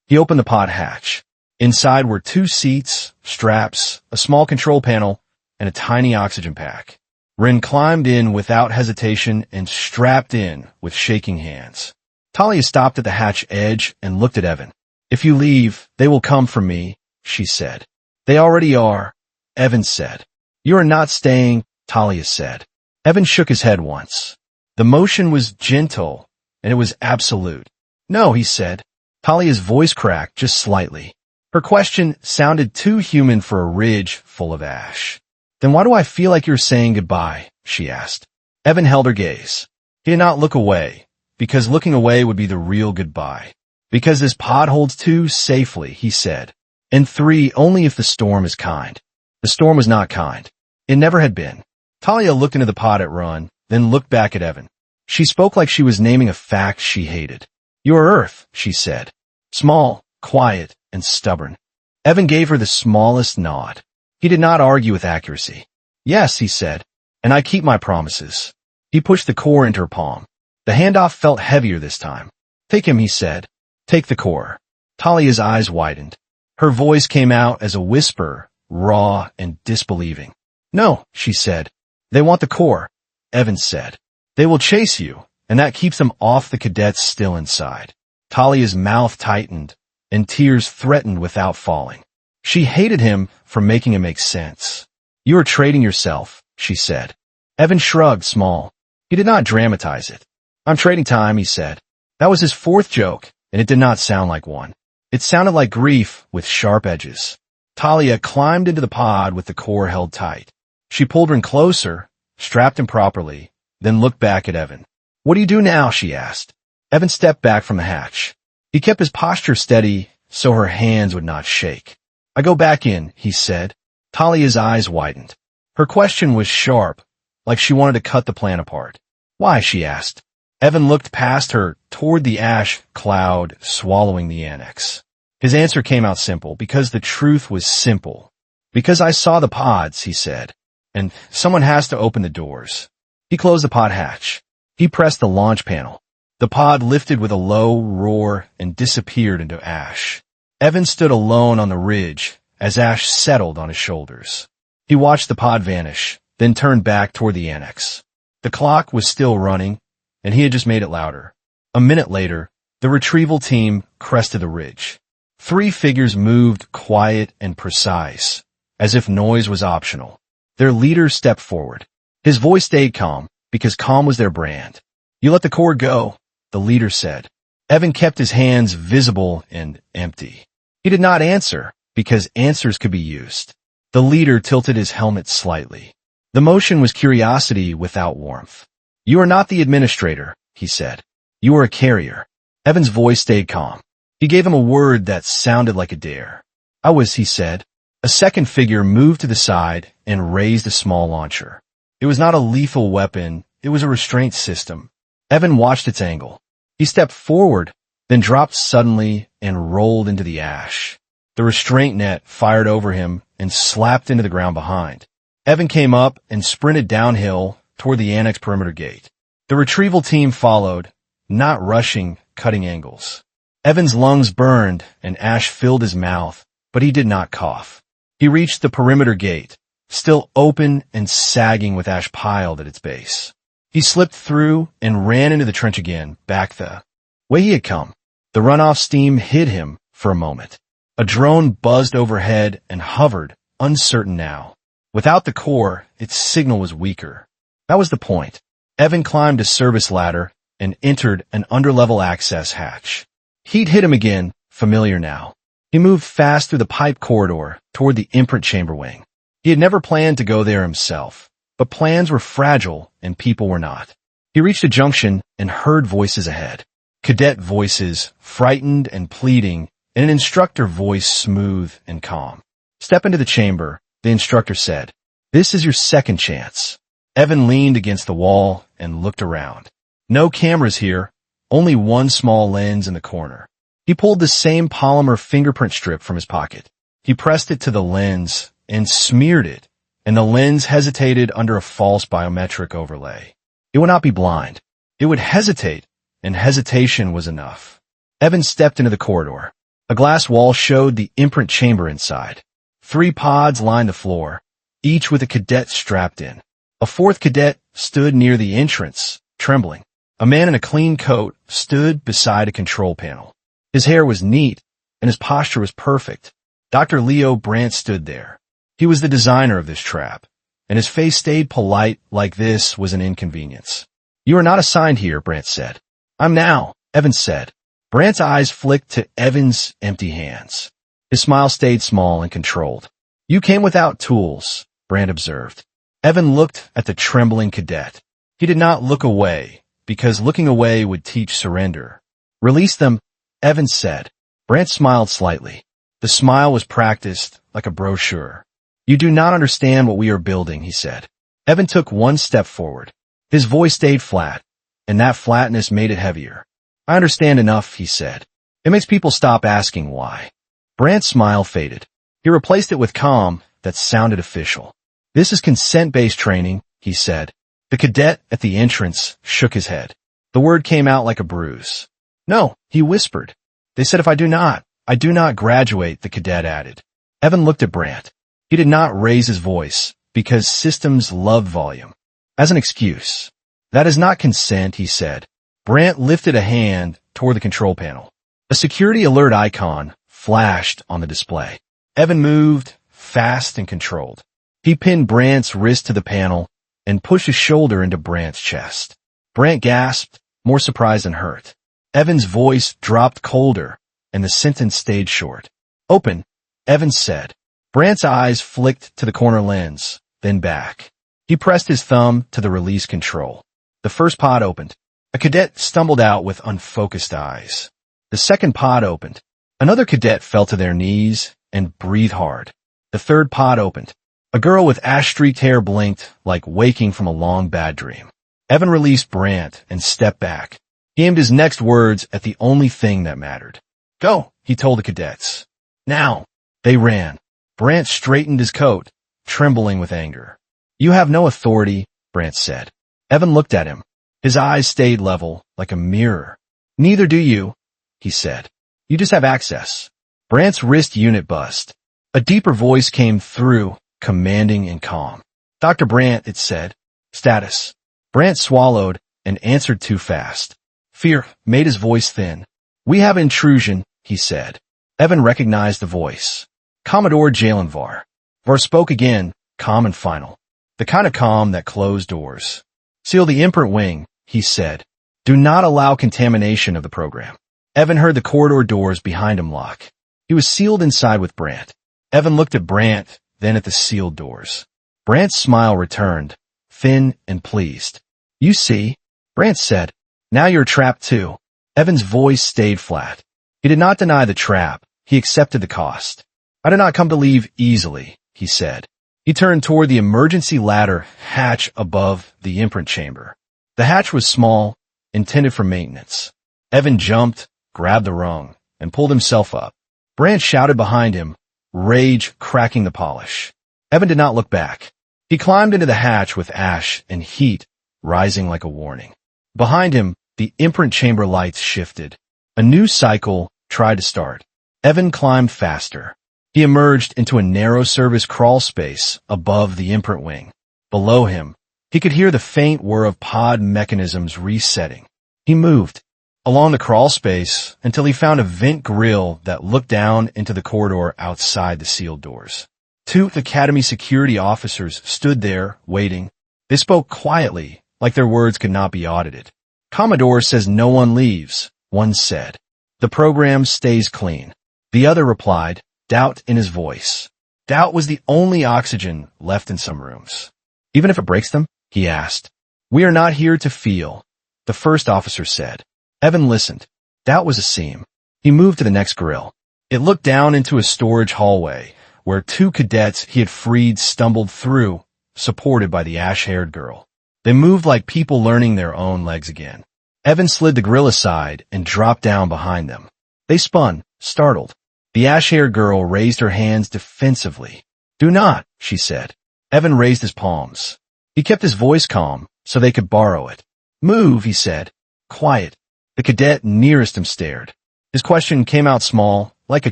He opened the pod hatch. Inside were 2 seats, straps, a small control panel, and a tiny oxygen pack. Rin climbed in without hesitation and strapped in with shaking hands. Talia stopped at the hatch edge and looked at Evan. If you leave, they will come for me, she said. They already are, Evan said. You are not staying, Talia said. Evan shook his head once. The motion was gentle, and it was absolute. No, he said. Talia's voice cracked just slightly. Her question sounded too human for a ridge full of ash. Then why do I feel like you're saying goodbye? She asked. Evan held her gaze. He did not look away, because looking away would be the real goodbye. Because this pod holds 2 safely, he said. And 3 only if the storm is kind. The storm was not kind. It never had been. Talia looked into the pod at Run, then looked back at Evan. She spoke like she was naming a fact she hated. You are Earth, she said. Small, quiet, and stubborn. Evan gave her the smallest nod. He did not argue with accuracy. Yes, he said, and I keep my promises. He pushed the core into her palm. The handoff felt heavier this time. Take him, he said. Take the core. Talia's eyes widened. Her voice came out as a whisper, raw and disbelieving. No, she said. They want the core, Evan said. They will chase you, and that keeps them off the cadets still inside. Talia's mouth tightened, and tears threatened without falling. She hated him for making it make sense. You are trading yourself, she said. Evan shrugged small. He did not dramatize it. I'm trading time, he said. That was his 4th joke, and it did not sound like one. It sounded like grief with sharp edges. Talia climbed into the pod with the core held tight. She pulled Rin closer, strapped him properly, then looked back at Evan. What do you do now? She asked. Evan stepped back from the hatch. He kept his posture steady so her hands would not shake. I go back in, he said. Talia's eyes widened. Her question was sharp, like she wanted to cut the plan apart. Why? She asked. Evan looked past her toward the ash cloud swallowing the annex. His answer came out simple, because the truth was simple. Because I saw the pods, he said, and someone has to open the doors. He closed the pod hatch. He pressed the launch panel. The pod lifted with a low roar and disappeared into ash. Evan stood alone on the ridge as ash settled on his shoulders. He watched the pod vanish, then turned back toward the annex. The clock was still running, and he had just made it louder. A minute later, the retrieval team crested the ridge. 3 figures moved quiet and precise, as if noise was optional. Their leader stepped forward. His voice stayed calm, because calm was their brand. "You let the cord go," the leader said. Evan kept his hands visible and empty. He did not answer, because answers could be used. The leader tilted his helmet slightly. The motion was curiosity without warmth. "You are not the administrator," he said. "You are a carrier." Evan's voice stayed calm. He gave him a word that sounded like a dare. "I was," he said. A second figure moved to the side and raised a small launcher. It was not a lethal weapon, it was a restraint system. Evan watched its angle. He stepped forward, then dropped suddenly and rolled into the ash. The restraint net fired over him and slapped into the ground behind. Evan came up and sprinted downhill toward the annex perimeter gate. The retrieval team followed, not rushing, cutting angles. Evan's lungs burned and ash filled his mouth, but he did not cough. He reached the perimeter gate, still open and sagging with ash piled at its base. He slipped through and ran into the trench again, back the way he had come. The runoff steam hid him for a moment. A drone buzzed overhead and hovered, uncertain now. Without the core, its signal was weaker. That was the point. Evan climbed a service ladder and entered an underlevel access hatch. Heat hit him again, familiar now. He moved fast through the pipe corridor toward the imprint chamber wing. He had never planned to go there himself, but plans were fragile and people were not. He reached a junction and heard voices ahead. Cadet voices, frightened and pleading, and an instructor voice smooth and calm. "Step into the chamber," the instructor said. "This is your second chance." Evan leaned against the wall and looked around. No cameras here, only one small lens in the corner. He pulled the same polymer fingerprint strip from his pocket. He pressed it to the lens and smeared it, and the lens hesitated under a false biometric overlay. It would not be blind. It would hesitate, and hesitation was enough. Evan stepped into the corridor. A glass wall showed the imprint chamber inside. 3 pods lined the floor, each with a cadet strapped in. A 4th cadet stood near the entrance, trembling. A man in a clean coat stood beside a control panel. His hair was neat, and his posture was perfect. Dr. Leo Brandt stood there. He was the designer of this trap, and his face stayed polite like this was an inconvenience. "You are not assigned here," Brandt said. "I'm now," Evan said. Brandt's eyes flicked to Evan's empty hands. His smile stayed small and controlled. "You came without tools," Brandt observed. Evan looked at the trembling cadet. He did not look away, because looking away would teach surrender. "Release them," Evan said. Brandt smiled slightly. The smile was practiced, like a brochure. "You do not understand what we are building," he said. Evan took one step forward. His voice stayed flat, and that flatness made it heavier. "I understand enough," he said. "It makes people stop asking why." Brandt's smile faded. He replaced it with calm that sounded official. "This is consent-based training," he said. The cadet at the entrance shook his head. The word came out like a bruise. "No," he whispered. "They said if I do not graduate," the cadet added. Evan looked at Brandt. He did not raise his voice, because systems love volume. As an excuse. "That is not consent," he said. Brandt lifted a hand toward the control panel. A security alert icon flashed on the display. Evan moved, fast and controlled. He pinned Brandt's wrist to the panel and pushed his shoulder into Brandt's chest. Brandt gasped, more surprised than hurt. Evan's voice dropped colder, and the sentence stayed short. "Open," Evan said. Brandt's eyes flicked to the corner lens, then back. He pressed his thumb to the release control. The first pod opened. A cadet stumbled out with unfocused eyes. The second pod opened. Another cadet fell to their knees and breathed hard. The third pod opened. A girl with ash-streaked hair blinked like waking from a long bad dream. Evan released Brandt and stepped back. He aimed his next words at the only thing that mattered. "Go," he told the cadets. "Now." They ran. Brandt straightened his coat, trembling with anger. "You have no authority," Brandt said. Evan looked at him. His eyes stayed level, like a mirror. "Neither do you," he said. "You just have access." Brandt's wrist unit buzzed. A deeper voice came through, commanding and calm. "Dr. Brandt," it said. "Status." Brandt swallowed and answered too fast. Fear made his voice thin. "We have intrusion," he said. Evan recognized the voice. Commodore Jalen Var. Var spoke again, calm and final. The kind of calm that closed doors. Seal the imprint wing, he said. Do not allow contamination of the program. Evan heard the corridor doors behind him lock. He was sealed inside with Brant. Evan looked at Brant, then at the sealed doors. Brant's smile returned, thin and pleased. You see, Brant said, now you're trapped too. Evan's voice stayed flat. He did not deny the trap. He accepted the cost. I did not come to leave easily, he said. He turned toward the emergency ladder hatch above the imprint chamber. The hatch was small, intended for maintenance. Evan jumped, grabbed the rung, and pulled himself up. Brant shouted behind him, rage cracking the polish. Evan did not look back. He climbed into the hatch with ash and heat rising like a warning. Behind him, the imprint chamber lights shifted. A new cycle tried to start. Evan climbed faster. He emerged into a narrow service crawl space above the imprint wing. Below him, he could hear the faint whir of pod mechanisms resetting. He moved along the crawl space until he found a vent grill that looked down into the corridor outside the sealed doors. Two Academy security officers stood there, waiting. They spoke quietly, like their words could not be audited. Commodore says no one leaves, one said. The program stays clean. The other replied, doubt in his voice. Doubt was the only oxygen left in some rooms. Even if it breaks them? He asked. We are not here to feel, the first officer said. Evan listened. Doubt was a seam. He moved to the next grill. It looked down into a storage hallway, where two cadets he had freed stumbled through, supported by the ash-haired girl. They moved like people learning their own legs again. Evan slid the grill aside and dropped down behind them. They spun, startled. The ash-haired girl raised her hands defensively. Do not, she said. Evan raised his palms. He kept his voice calm, so they could borrow it. Move, he said. Quiet. The cadet nearest him stared. His question came out small, like a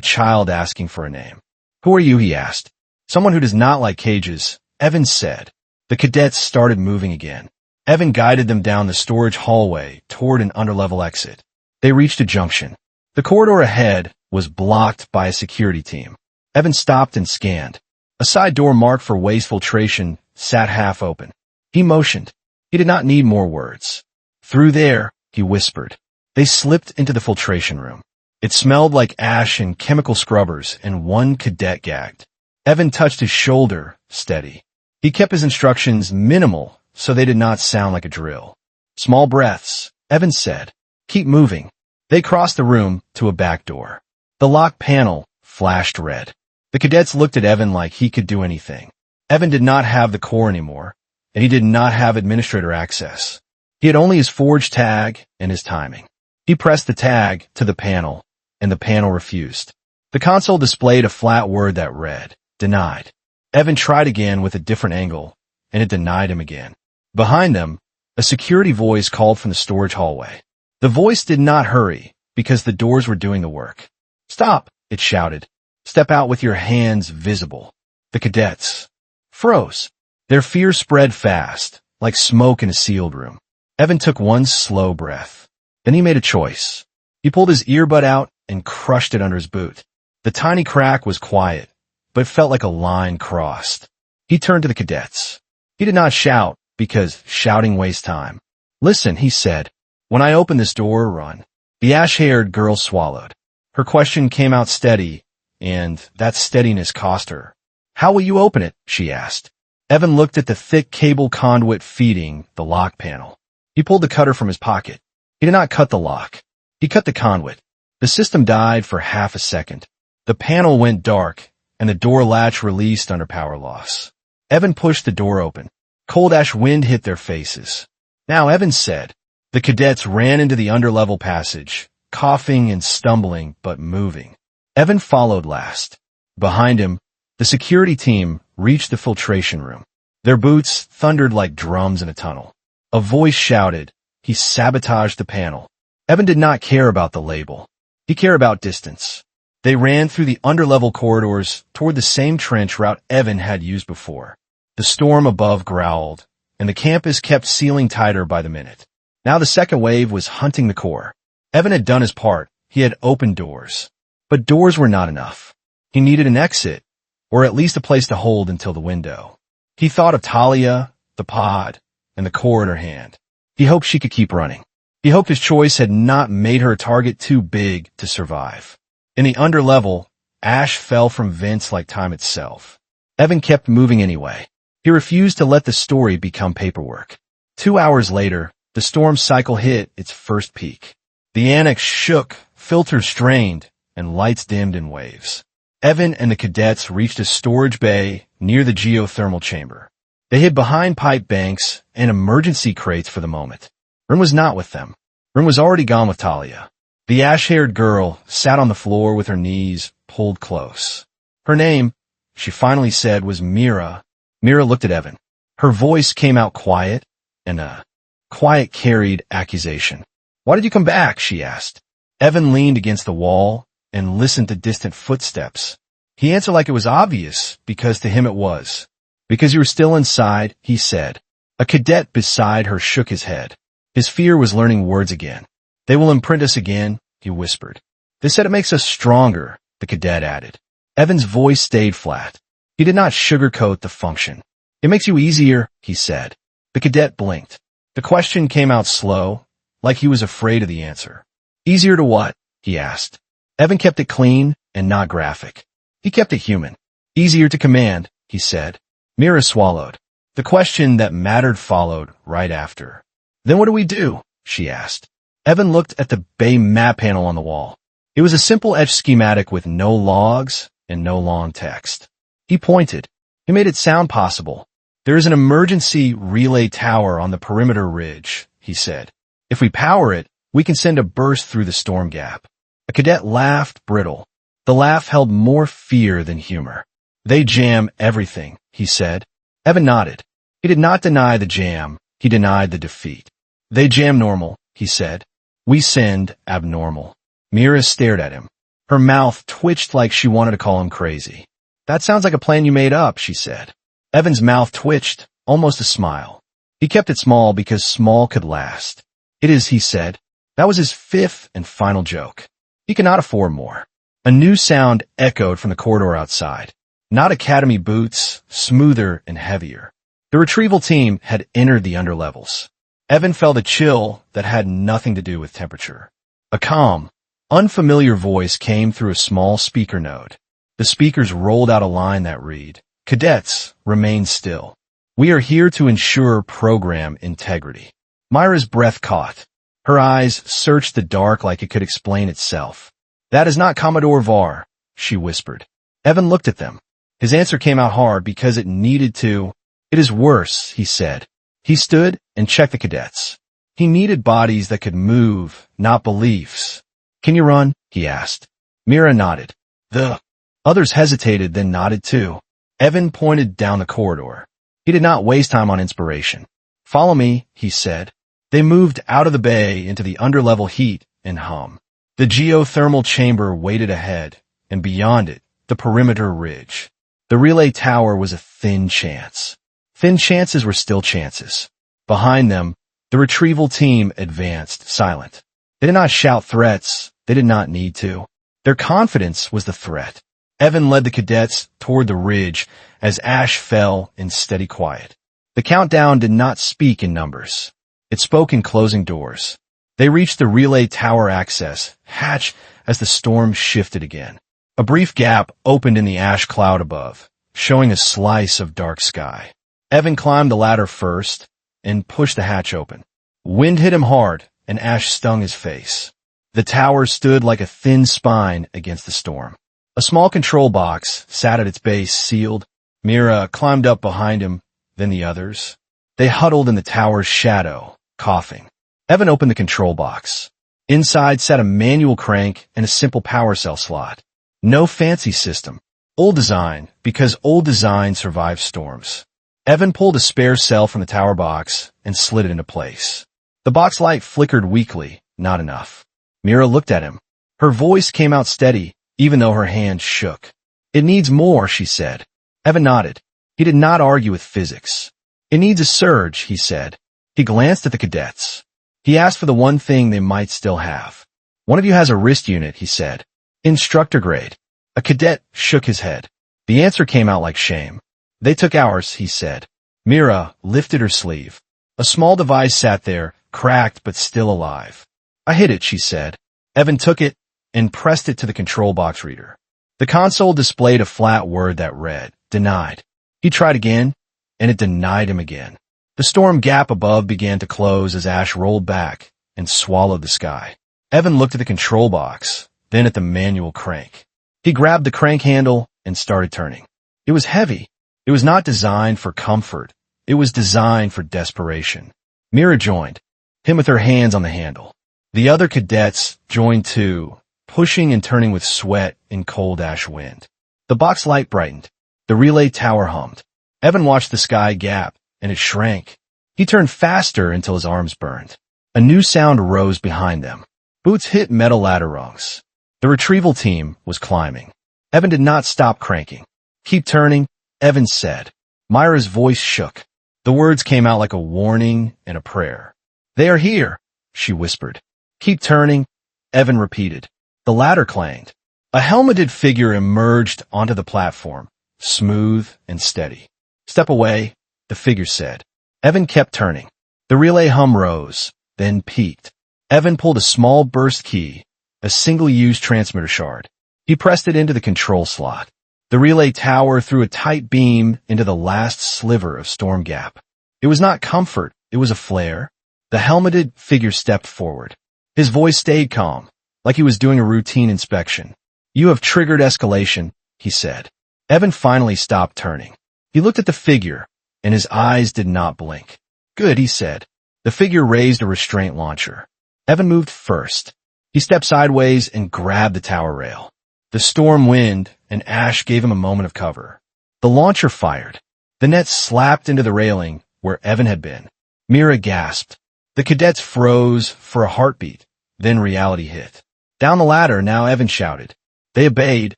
child asking for a name. Who are you, he asked. Someone who does not like cages, Evan said. The cadets started moving again. Evan guided them down the storage hallway toward an underlevel exit. They reached a junction. The corridor ahead was blocked by a security team. Evan stopped and scanned. A side door marked for waste filtration sat half open. He motioned. He did not need more words. Through there, he whispered. They slipped into the filtration room. It smelled like ash and chemical scrubbers, and one cadet gagged. Evan touched his shoulder, steady. He kept his instructions minimal, so they did not sound like a drill. Small breaths, Evan said. Keep moving. They crossed the room to a back door. The lock panel flashed red. The cadets looked at Evan like he could do anything. Evan did not have the core anymore, and he did not have administrator access. He had only his forge tag and his timing. He pressed the tag to the panel, and the panel refused. The console displayed a flat word that read, denied. Evan tried again with a different angle, and it denied him again. Behind them, a security voice called from the storage hallway. The voice did not hurry, because the doors were doing the work. Stop, it shouted. Step out with your hands visible. The cadets froze. Their fear spread fast, like smoke in a sealed room. Evan took one slow breath. Then he made a choice. He pulled his earbud out and crushed it under his boot. The tiny crack was quiet, but felt like a line crossed. He turned to the cadets. He did not shout, because shouting wastes time. Listen, he said. When I open this door, run. The ash-haired girl swallowed. Her question came out steady, and that steadiness cost her. How will you open it? She asked. Evan looked at the thick cable conduit feeding the lock panel. He pulled the cutter from his pocket. He did not cut the lock. He cut the conduit. The system died for half a second. The panel went dark, and the door latch released under power loss. Evan pushed the door open. Cold ash wind hit their faces. Now, Evan said. The cadets ran into the underlevel passage, coughing and stumbling, but moving. Evan followed last. Behind him, the security team reached the filtration room. Their boots thundered like drums in a tunnel. A voice shouted. He sabotaged the panel. Evan did not care about the label. He cared about distance. They ran through the underlevel corridors toward the same trench route Evan had used before. The storm above growled, and the campus kept sealing tighter by the minute. Now the second wave was hunting the core. Evan had done his part. He had opened doors. But doors were not enough. He needed an exit, or at least a place to hold until the window. He thought of Talia, the pod, and the core in her hand. He hoped she could keep running. He hoped his choice had not made her a target too big to survive. In the underlevel, ash fell from vents like time itself. Evan kept moving anyway. He refused to let the story become paperwork. 2 hours later, the storm cycle hit its first peak. The annex shook, filters strained, and lights dimmed in waves. Evan and the cadets reached a storage bay near the geothermal chamber. They hid behind pipe banks and emergency crates for the moment. Rim was not with them. Rim was already gone with Talia. The ash-haired girl sat on the floor with her knees pulled close. Her name, she finally said, was Mira. Mira looked at Evan. Her voice came out quiet, and a quiet carried accusation. "Why did you come back?" she asked. Evan leaned against the wall and listened to distant footsteps. He answered like it was obvious, because to him it was. "Because you were still inside," he said. A cadet beside her shook his head. His fear was learning words again. "They will imprint us again," he whispered. "They said it makes us stronger," the cadet added. Evan's voice stayed flat. He did not sugarcoat the function. "It makes you easier," he said. The cadet blinked. The question came out slow, like he was afraid of the answer. "Easier to what?" he asked. Evan kept it clean and not graphic. He kept it human. "Easier to command," he said. Mira swallowed. The question that mattered followed right after. "Then what do we do?" she asked. Evan looked at the bay map panel on the wall. It was a simple etched schematic with no logs and no long text. He pointed. He made it sound possible. "There is an emergency relay tower on the perimeter ridge," he said. "If we power it, we can send a burst through the storm gap." A cadet laughed, brittle. The laugh held more fear than humor. "They jam everything," he said. Evan nodded. He did not deny the jam. He denied the defeat. "They jam normal," he said. "We send abnormal." Mira stared at him. Her mouth twitched like she wanted to call him crazy. "That sounds like a plan you made up," she said. Evan's mouth twitched, almost a smile. He kept it small because small could last. "It is," he said. That was his fifth and final joke. He could not afford more. A new sound echoed from the corridor outside. Not academy boots, smoother and heavier. The retrieval team had entered the underlevels. Evan felt a chill that had nothing to do with temperature. A calm, unfamiliar voice came through a small speaker node. The speakers rolled out a line that read, "Cadets, remain still. We are here to ensure program integrity." Myra's breath caught. Her eyes searched the dark like it could explain itself. "That is not Commodore Var," she whispered. Evan looked at them. His answer came out hard because it needed to. "It is worse," he said. He stood and checked the cadets. He needed bodies that could move, not beliefs. "Can you run?" he asked. Mira nodded. The others hesitated, then nodded too. Evan pointed down the corridor. He did not waste time on inspiration. "Follow me," he said. They moved out of the bay into the underlevel heat and hum. The geothermal chamber waited ahead, and beyond it, the perimeter ridge. The relay tower was a thin chance. Thin chances were still chances. Behind them, the retrieval team advanced, silent. They did not shout threats. They did not need to. Their confidence was the threat. Evan led the cadets toward the ridge as ash fell in steady quiet. The countdown did not speak in numbers. It spoke in closing doors. They reached the relay tower access hatch as the storm shifted again. A brief gap opened in the ash cloud above, showing a slice of dark sky. Evan climbed the ladder first and pushed the hatch open. Wind hit him hard, and ash stung his face. The tower stood like a thin spine against the storm. A small control box sat at its base, sealed. Mira climbed up behind him, then the others. They huddled in the tower's shadow, coughing. Evan opened the control box. Inside sat a manual crank and a simple power cell slot. No fancy system. Old design, because old design survives storms. Evan pulled a spare cell from the tower box and slid it into place. The box light flickered weakly, not enough. Mira looked at him. Her voice came out steady, even though her hand shook. "It needs more," she said. Evan nodded. He did not argue with physics. "It needs a surge," he said. He glanced at the cadets. He asked for the one thing they might still have. "One of you has a wrist unit," he said. Instructor grade. A cadet shook his head. The answer came out like shame. They took ours, he said. Mira lifted her sleeve. A small device sat there, cracked but still alive. I hid it, she said. Evan took it and pressed it to the control box reader. The console displayed a flat word that read, denied. He tried again, and it denied him again. The storm gap above began to close as ash rolled back and swallowed the sky. Evan looked at the control box, then at the manual crank. He grabbed the crank handle and started turning. It was heavy. It was not designed for comfort. It was designed for desperation. Mira joined, him with her hands on the handle. The other cadets joined too, pushing and turning with sweat in cold ash wind. The box light brightened. The relay tower hummed. Evan watched the sky gap, and it shrank. He turned faster until his arms burned. A new sound rose behind them. Boots hit metal ladder rungs. The retrieval team was climbing. Evan did not stop cranking. Keep turning, Evan said. Myra's voice shook. The words came out like a warning and a prayer. They are here, she whispered. Keep turning, Evan repeated. The ladder clanged. A helmeted figure emerged onto the platform, smooth and steady. Step away, the figure said. Evan kept turning. The relay hum rose, then peaked. Evan pulled a small burst key, a single-use transmitter shard. He pressed it into the control slot. The relay tower threw a tight beam into the last sliver of storm gap. It was not comfort, it was a flare. The helmeted figure stepped forward. His voice stayed calm, like he was doing a routine inspection. You have triggered escalation, he said. Evan finally stopped turning. He looked at the figure, and his eyes did not blink. Good, he said. The figure raised a restraint launcher. Evan moved first. He stepped sideways and grabbed the tower rail. The storm wind and ash gave him a moment of cover. The launcher fired. The net slapped into the railing where Evan had been. Mira gasped. The cadets froze for a heartbeat. Then reality hit. Down the ladder, now Evan shouted. They obeyed,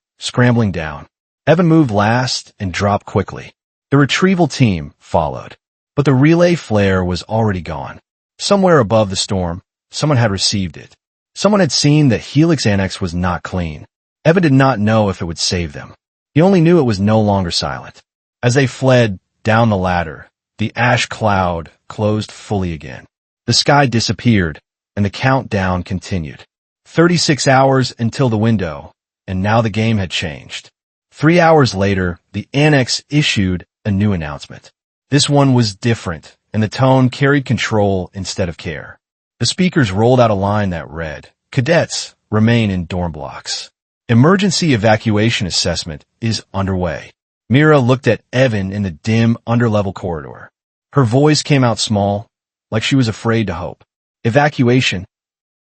scrambling down. Evan moved last and dropped quickly. The retrieval team followed. But the relay flare was already gone. Somewhere above the storm, someone had received it. Someone had seen that Helix Annex was not clean. Evan did not know if it would save them. He only knew it was no longer silent. As they fled down the ladder, the ash cloud closed fully again. The sky disappeared, and the countdown continued. 36 hours until the window, and now the game had changed. 3 hours later, the Annex issued a new announcement. This one was different, and the tone carried control instead of care. The speakers rolled out a line that read, Cadets, remain in dorm blocks. Emergency evacuation assessment is underway. Mira looked at Evan in the dim, underlevel corridor. Her voice came out small, like she was afraid to hope. Evacuation.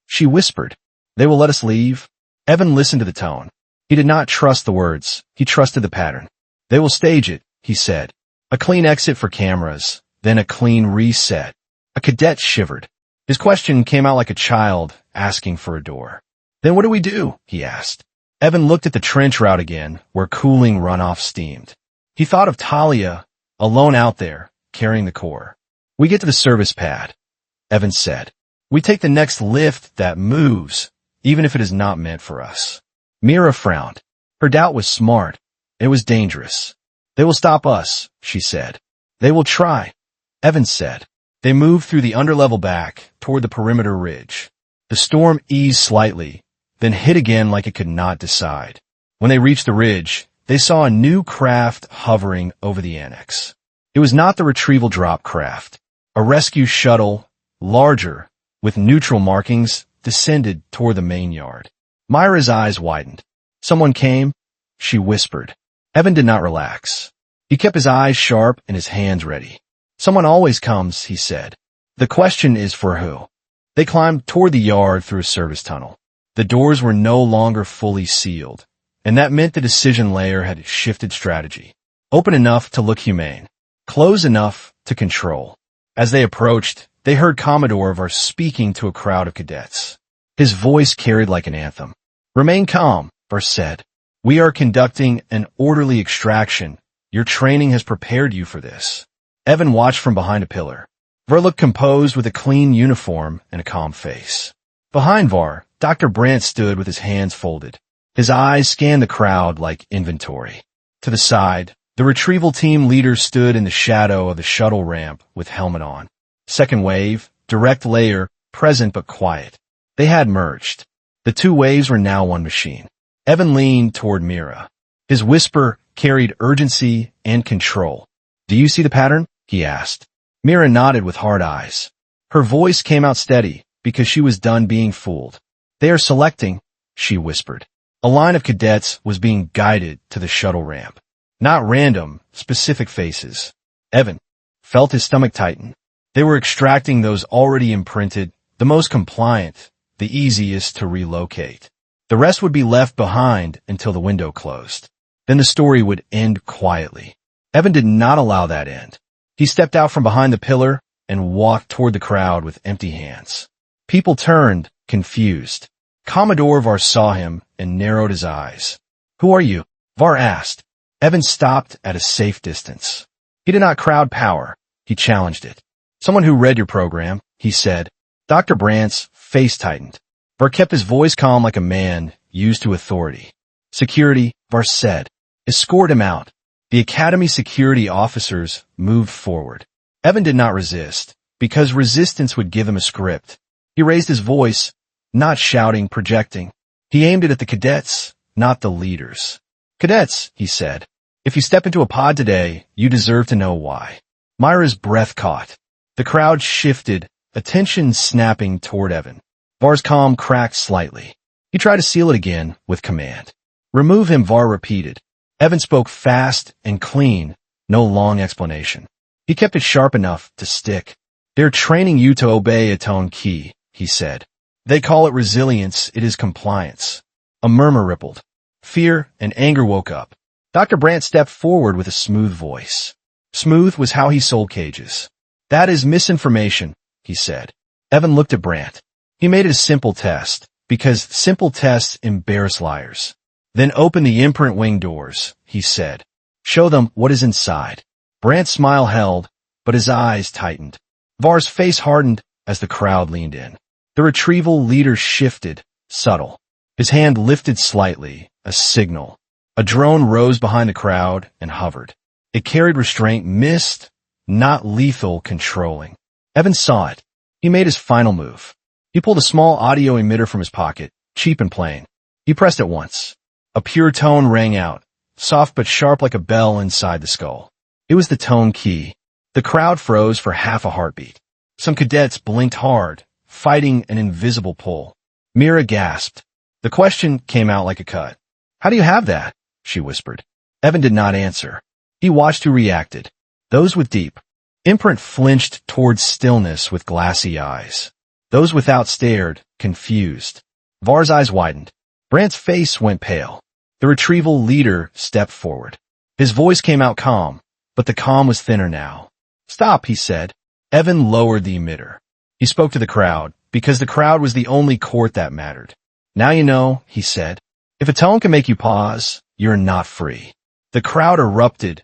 She whispered. They will let us leave? Evan listened to the tone. He did not trust the words. He trusted the pattern. They will stage it, he said. A clean exit for cameras, then a clean reset. A cadet shivered. His question came out like a child asking for a door. Then what do we do? He asked. Evan looked at the trench route again, where cooling runoff steamed. He thought of Talia, alone out there, carrying the core. We get to the service pad, Evan said. We take the next lift that moves, even if it is not meant for us. Mira frowned. Her doubt was smart. It was dangerous. They will stop us, she said. They will try, Evan said. They moved through the underlevel back toward the perimeter ridge. The storm eased slightly, then hit again like it could not decide. When they reached the ridge, they saw a new craft hovering over the annex. It was not the retrieval drop craft. A rescue shuttle, larger, with neutral markings, descended toward the main yard. Myra's eyes widened. Someone came, she whispered. Evan did not relax. He kept his eyes sharp and his hands ready. Someone always comes, he said. The question is for who? They climbed toward the yard through a service tunnel. The doors were no longer fully sealed, and that meant the decision layer had shifted strategy. Open enough to look humane. Close enough to control. As they approached, they heard Commodore Var speaking to a crowd of cadets. His voice carried like an anthem. Remain calm, Var said. We are conducting an orderly extraction. Your training has prepared you for this. Evan watched from behind a pillar. Var looked composed with a clean uniform and a calm face. Behind Var, Dr. Brandt stood with his hands folded. His eyes scanned the crowd like inventory. To the side, the retrieval team leader stood in the shadow of the shuttle ramp with helmet on. Second wave, direct layer, present but quiet. They had merged. The two waves were now one machine. Evan leaned toward Mira. His whisper carried urgency and control. "Do you see the pattern?" he asked. Mira nodded with hard eyes. Her voice came out steady because she was done being fooled. "They are selecting," she whispered. A line of cadets was being guided to the shuttle ramp. Not random, specific faces. Evan felt his stomach tighten. They were extracting those already imprinted, the most compliant, the easiest to relocate. The rest would be left behind until the window closed. Then the story would end quietly. Evan did not allow that end. He stepped out from behind the pillar and walked toward the crowd with empty hands. People turned, confused. Commodore Var saw him and narrowed his eyes. "Who are you?" Var asked. Evan stopped at a safe distance. He did not crowd power. He challenged it. "Someone who read your program," he said. Dr. Brandt's face tightened. Var kept his voice calm like a man used to authority. "Security," Var said. Escort him out. The Academy security officers moved forward. Evan did not resist, because resistance would give him a script. He raised his voice, not shouting, projecting. He aimed it at the cadets, not the leaders. "Cadets," he said, "if you step into a pod today, you deserve to know why." Myra's breath caught. The crowd shifted, attention snapping toward Evan. Var's calm cracked slightly. He tried to seal it again with command. "Remove him," Var repeated. Evan spoke fast and clean, no long explanation. He kept it sharp enough to stick. "They're training you to obey a tone key," he said. "They call it resilience, it is compliance." A murmur rippled. Fear and anger woke up. Dr. Brandt stepped forward with a smooth voice. Smooth was how he sold cages. "That is misinformation," he said. Evan looked at Brandt. He made it a simple test, because simple tests embarrass liars. "Then open the imprint wing doors," he said. "Show them what is inside." Brandt's smile held, but his eyes tightened. Var's face hardened as the crowd leaned in. The retrieval leader shifted, subtle. His hand lifted slightly, a signal. A drone rose behind the crowd and hovered. It carried restraint, missed, not lethal, controlling. Evan saw it. He made his final move. He pulled a small audio emitter from his pocket, cheap and plain. He pressed it once. A pure tone rang out, soft but sharp like a bell inside the skull. It was the tone key. The crowd froze for half a heartbeat. Some cadets blinked hard, fighting an invisible pull. Mira gasped. The question came out like a cut. "How do you have that?" she whispered. Evan did not answer. He watched who reacted. Those with deep. Imprint flinched towards stillness with glassy eyes. Those without stared, confused. Var's eyes widened. Brandt's face went pale. The retrieval leader stepped forward. His voice came out calm, but the calm was thinner now. "Stop," he said. Evan lowered the emitter. He spoke to the crowd, because the crowd was the only court that mattered. "Now you know," he said. "If a tone can make you pause, you're not free." The crowd erupted,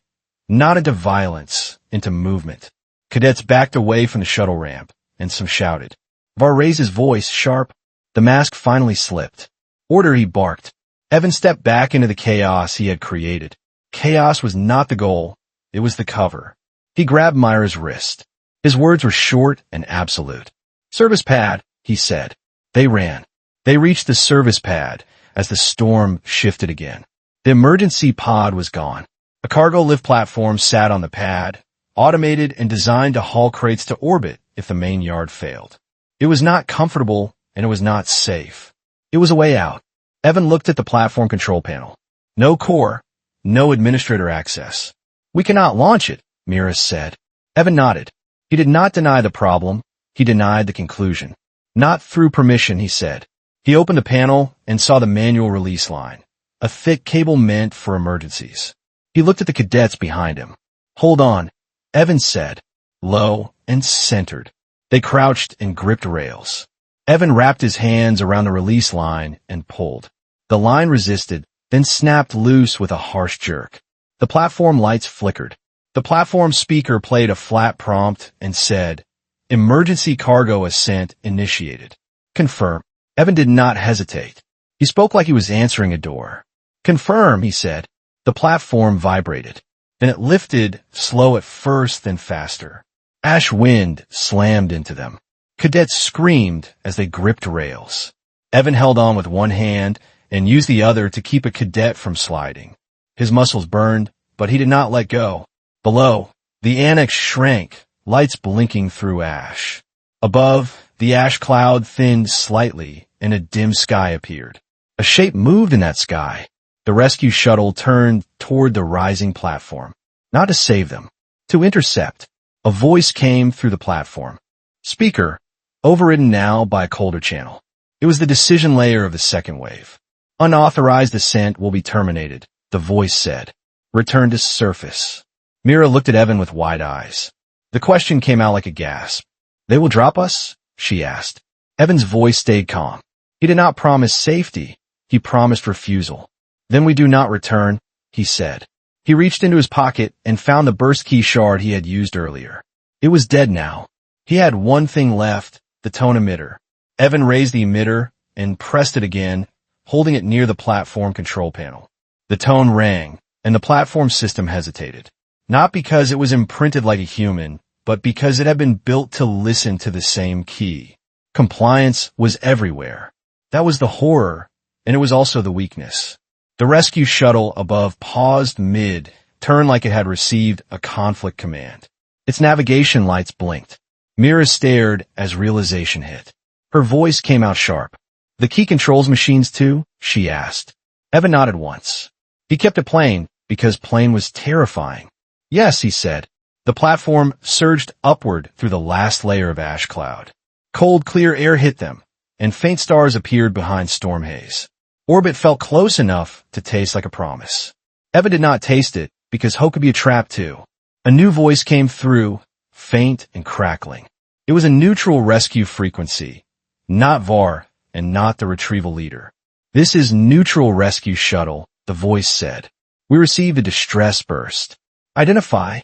not into violence, into movement. Cadets backed away from the shuttle ramp, and some shouted. Var raised his voice, sharp. The mask finally slipped. "Order," he barked. Evan stepped back into the chaos he had created. Chaos was not the goal, it was the cover. He grabbed Myra's wrist. His words were short and absolute. "Service pad," he said. They ran. They reached the service pad as the storm shifted again. The emergency pod was gone. A cargo lift platform sat on the pad, automated and designed to haul crates to orbit if the main yard failed. It was not comfortable, and it was not safe. It was a way out. Evan looked at the platform control panel. No core, no administrator access. "We cannot launch it," Mira said. Evan nodded. He did not deny the problem. He denied the conclusion. "Not through permission," he said. He opened the panel and saw the manual release line, a thick cable meant for emergencies. He looked at the cadets behind him. "Hold on," Evan said, low and centered. They crouched and gripped rails. Evan wrapped his hands around the release line and pulled. The line resisted, then snapped loose with a harsh jerk. The platform lights flickered. The platform speaker played a flat prompt and said, "Emergency cargo ascent initiated." "Confirm." Evan did not hesitate. He spoke like he was answering a door. "Confirm," he said. The platform vibrated. Then it lifted, slow at first, then faster. Ash wind slammed into them. Cadets screamed as they gripped rails. Evan held on with one hand and used the other to keep a cadet from sliding. His muscles burned, but he did not let go. Below, the annex shrank, lights blinking through ash. Above, the ash cloud thinned slightly and a dim sky appeared. A shape moved in that sky. The rescue shuttle turned toward the rising platform, not to save them, to intercept. A voice came through the platform. Speaker, overridden now by a colder channel. It was the decision layer of the second wave. Unauthorized ascent will be terminated, the voice said. Return to surface. Mira looked at Evan with wide eyes. The question came out like a gasp. They will drop us? She asked. Evan's voice stayed calm. He did not promise safety. He promised refusal. Then we do not return, he said. He reached into his pocket and found the burst key shard he had used earlier. It was dead now. He had one thing left, the tone emitter. Evan raised the emitter and pressed it again, holding it near the platform control panel. The tone rang, and the platform system hesitated. Not because it was imprinted like a human, but because it had been built to listen to the same key. Compliance was everywhere. That was the horror, and it was also the weakness. The rescue shuttle above paused mid, turned like it had received a conflict command. Its navigation lights blinked. Mira stared as realization hit. Her voice came out sharp. The key controls machines too? She asked. Evan nodded once. He kept it plain, because plain was terrifying. Yes, he said. The platform surged upward through the last layer of ash cloud. Cold, clear air hit them, and faint stars appeared behind storm haze. Orbit felt close enough to taste like a promise. Evan did not taste it, because hope could be a trap too. A new voice came through, faint and crackling. It was a neutral rescue frequency, not VAR and not the retrieval leader. This is neutral rescue shuttle, the voice said. We received a distress burst. Identify.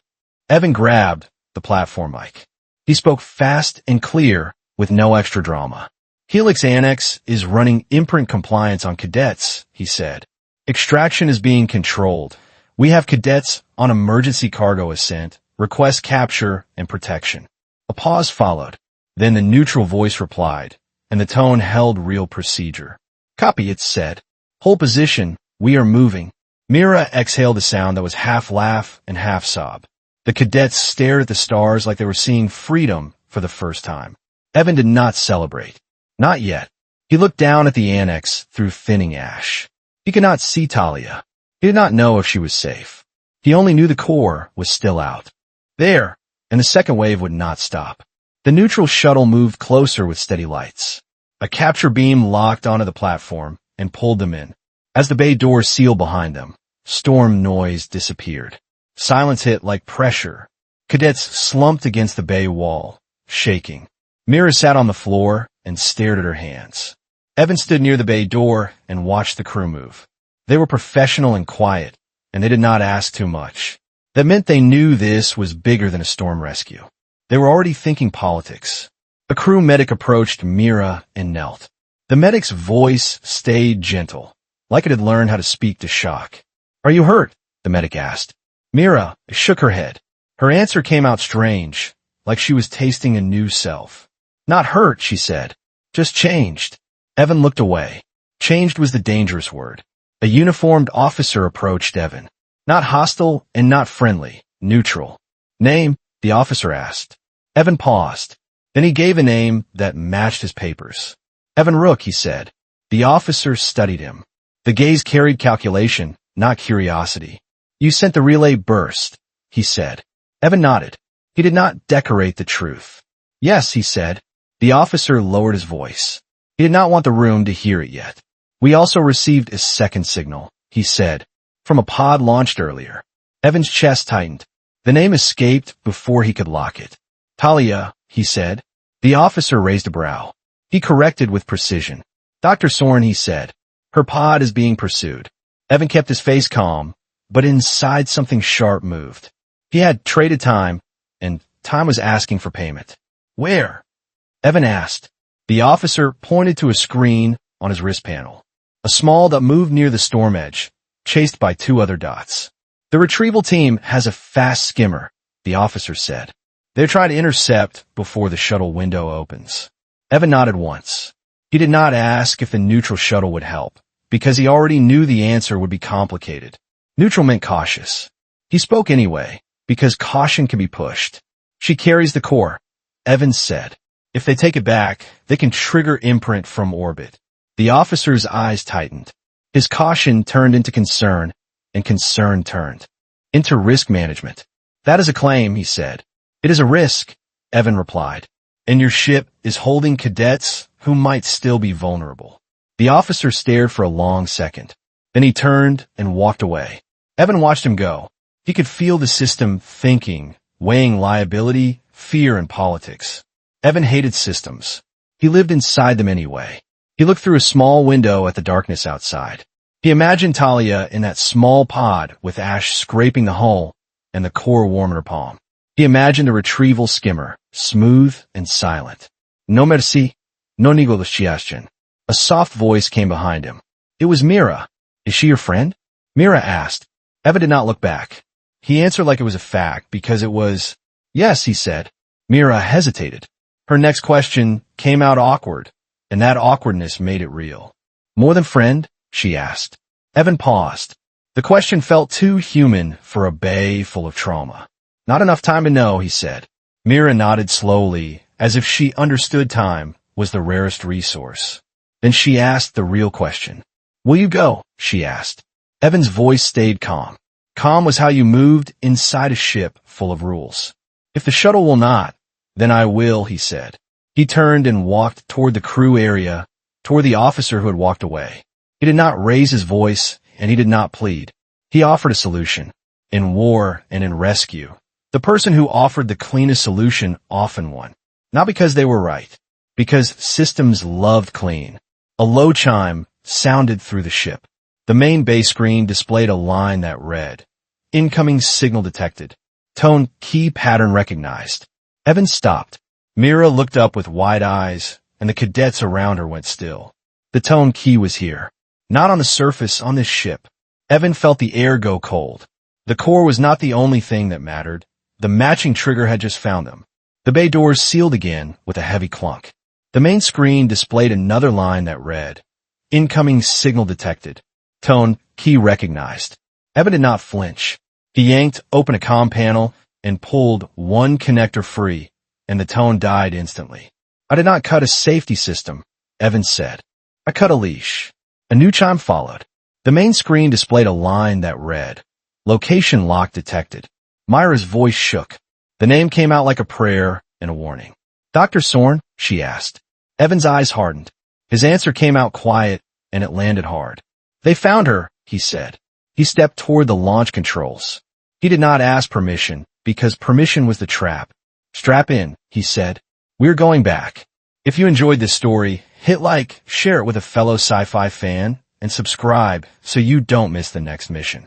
Evan grabbed the platform mic. He spoke fast and clear with no extra drama. Helix Annex is running imprint compliance on cadets, he said. Extraction is being controlled. We have cadets on emergency cargo ascent, request capture, and protection. A pause followed. Then the neutral voice replied, and the tone held real procedure. Copy, it said. Hold position. We are moving. Mira exhaled a sound that was half laugh and half sob. The cadets stared at the stars like they were seeing freedom for the first time. Evan did not celebrate. Not yet. He looked down at the annex through thinning ash. He could not see Talia. He did not know if she was safe. He only knew the core was still out. There, and the second wave would not stop. The neutral shuttle moved closer with steady lights. A capture beam locked onto the platform and pulled them in. As the bay doors sealed behind them, storm noise disappeared. Silence hit like pressure. Cadets slumped against the bay wall, shaking. Mira sat on the floor and stared at her hands. Evan stood near the bay door and watched the crew move. They were professional and quiet, and they did not ask too much. That meant they knew this was bigger than a storm rescue. They were already thinking politics. A crew medic approached Mira and knelt. The medic's voice stayed gentle, like it had learned how to speak to shock. Are you hurt? The medic asked. Mira shook her head. Her answer came out strange, like she was tasting a new self. Not hurt, she said. Just changed. Evan looked away. Changed was the dangerous word. A uniformed officer approached Evan. Not hostile and not friendly. Neutral. Name? The officer asked. Evan paused. Then he gave a name that matched his papers. Evan Rook, he said. The officer studied him. The gaze carried calculation, not curiosity. You sent the relay burst, he said. Evan nodded. He did not decorate the truth. Yes, he said. The officer lowered his voice. He did not want the room to hear it yet. We also received a second signal, he said, from a pod launched earlier. Evan's chest tightened. The name escaped before he could lock it. Talia, he said. The officer raised a brow. He corrected with precision. Dr. Soren, he said. Her pod is being pursued. Evan kept his face calm, but inside something sharp moved. He had traded time, and time was asking for payment. Where? Evan asked. The officer pointed to a screen on his wrist panel. a small that moved near the storm edge, chased by two other dots. The retrieval team has a fast skimmer, the officer said. They're trying to intercept before the shuttle window opens. Evan nodded once. He did not ask if the neutral shuttle would help, because he already knew the answer would be complicated. Neutral meant cautious. He spoke anyway, because caution can be pushed. She carries the core, Evans said. If they take it back, they can trigger imprint from orbit. The officer's eyes tightened. His caution turned into concern, and concern turned into risk management. That is a claim, he said. It is a risk, Evan replied. And your ship is holding cadets who might still be vulnerable. The officer stared for a long second. Then he turned and walked away. Evan watched him go. He could feel the system thinking, weighing liability, fear, and politics. Evan hated systems. He lived inside them anyway. He looked through a small window at the darkness outside. He imagined Talia in that small pod with Ash scraping the hull and the core warm in her palm. He imagined a retrieval skimmer, smooth and silent. No merci, no negociation. A soft voice came behind him. It was Mira. Is she your friend? Mira asked. Evan did not look back. He answered like it was a fact because it was, yes, he said. Mira hesitated. Her next question came out awkward, and that awkwardness made it real. More than friend? She asked. Evan paused. The question felt too human for a bay full of trauma. Not enough time to know, he said. Mira nodded slowly, as if she understood time was the rarest resource. Then she asked the real question. Will you go? She asked. Evan's voice stayed calm. Calm was how you moved inside a ship full of rules. If the shuttle will not, then I will, he said. He turned and walked toward the crew area, toward the officer who had walked away. He did not raise his voice, and he did not plead. He offered a solution. In war and in rescue, the person who offered the cleanest solution often won. Not because they were right, because systems loved clean. A low chime sounded through the ship. The main base screen displayed a line that read, Incoming signal detected. Tone key pattern recognized. Evan stopped. Mira looked up with wide eyes, and the cadets around her went still. The tone key was here. Not on the surface on this ship. Evan felt the air go cold. The core was not the only thing that mattered. The matching trigger had just found them. The bay doors sealed again with a heavy clunk. The main screen displayed another line that read, Incoming signal detected. Tone key recognized. Evan did not flinch. He yanked open a comm panel and pulled one connector free, and the tone died instantly. I did not cut a safety system, Evan said. I cut a leash. A new chime followed. The main screen displayed a line that read, Location lock detected. Myra's voice shook. The name came out like a prayer and a warning. Dr. Sorn? She asked. Evan's eyes hardened. His answer came out quiet, and it landed hard. They found her, he said. He stepped toward the launch controls. He did not ask permission, because permission was the trap. Strap in, he said. We're going back. If you enjoyed this story, hit like, share it with a fellow sci-fi fan, and subscribe so you don't miss the next mission.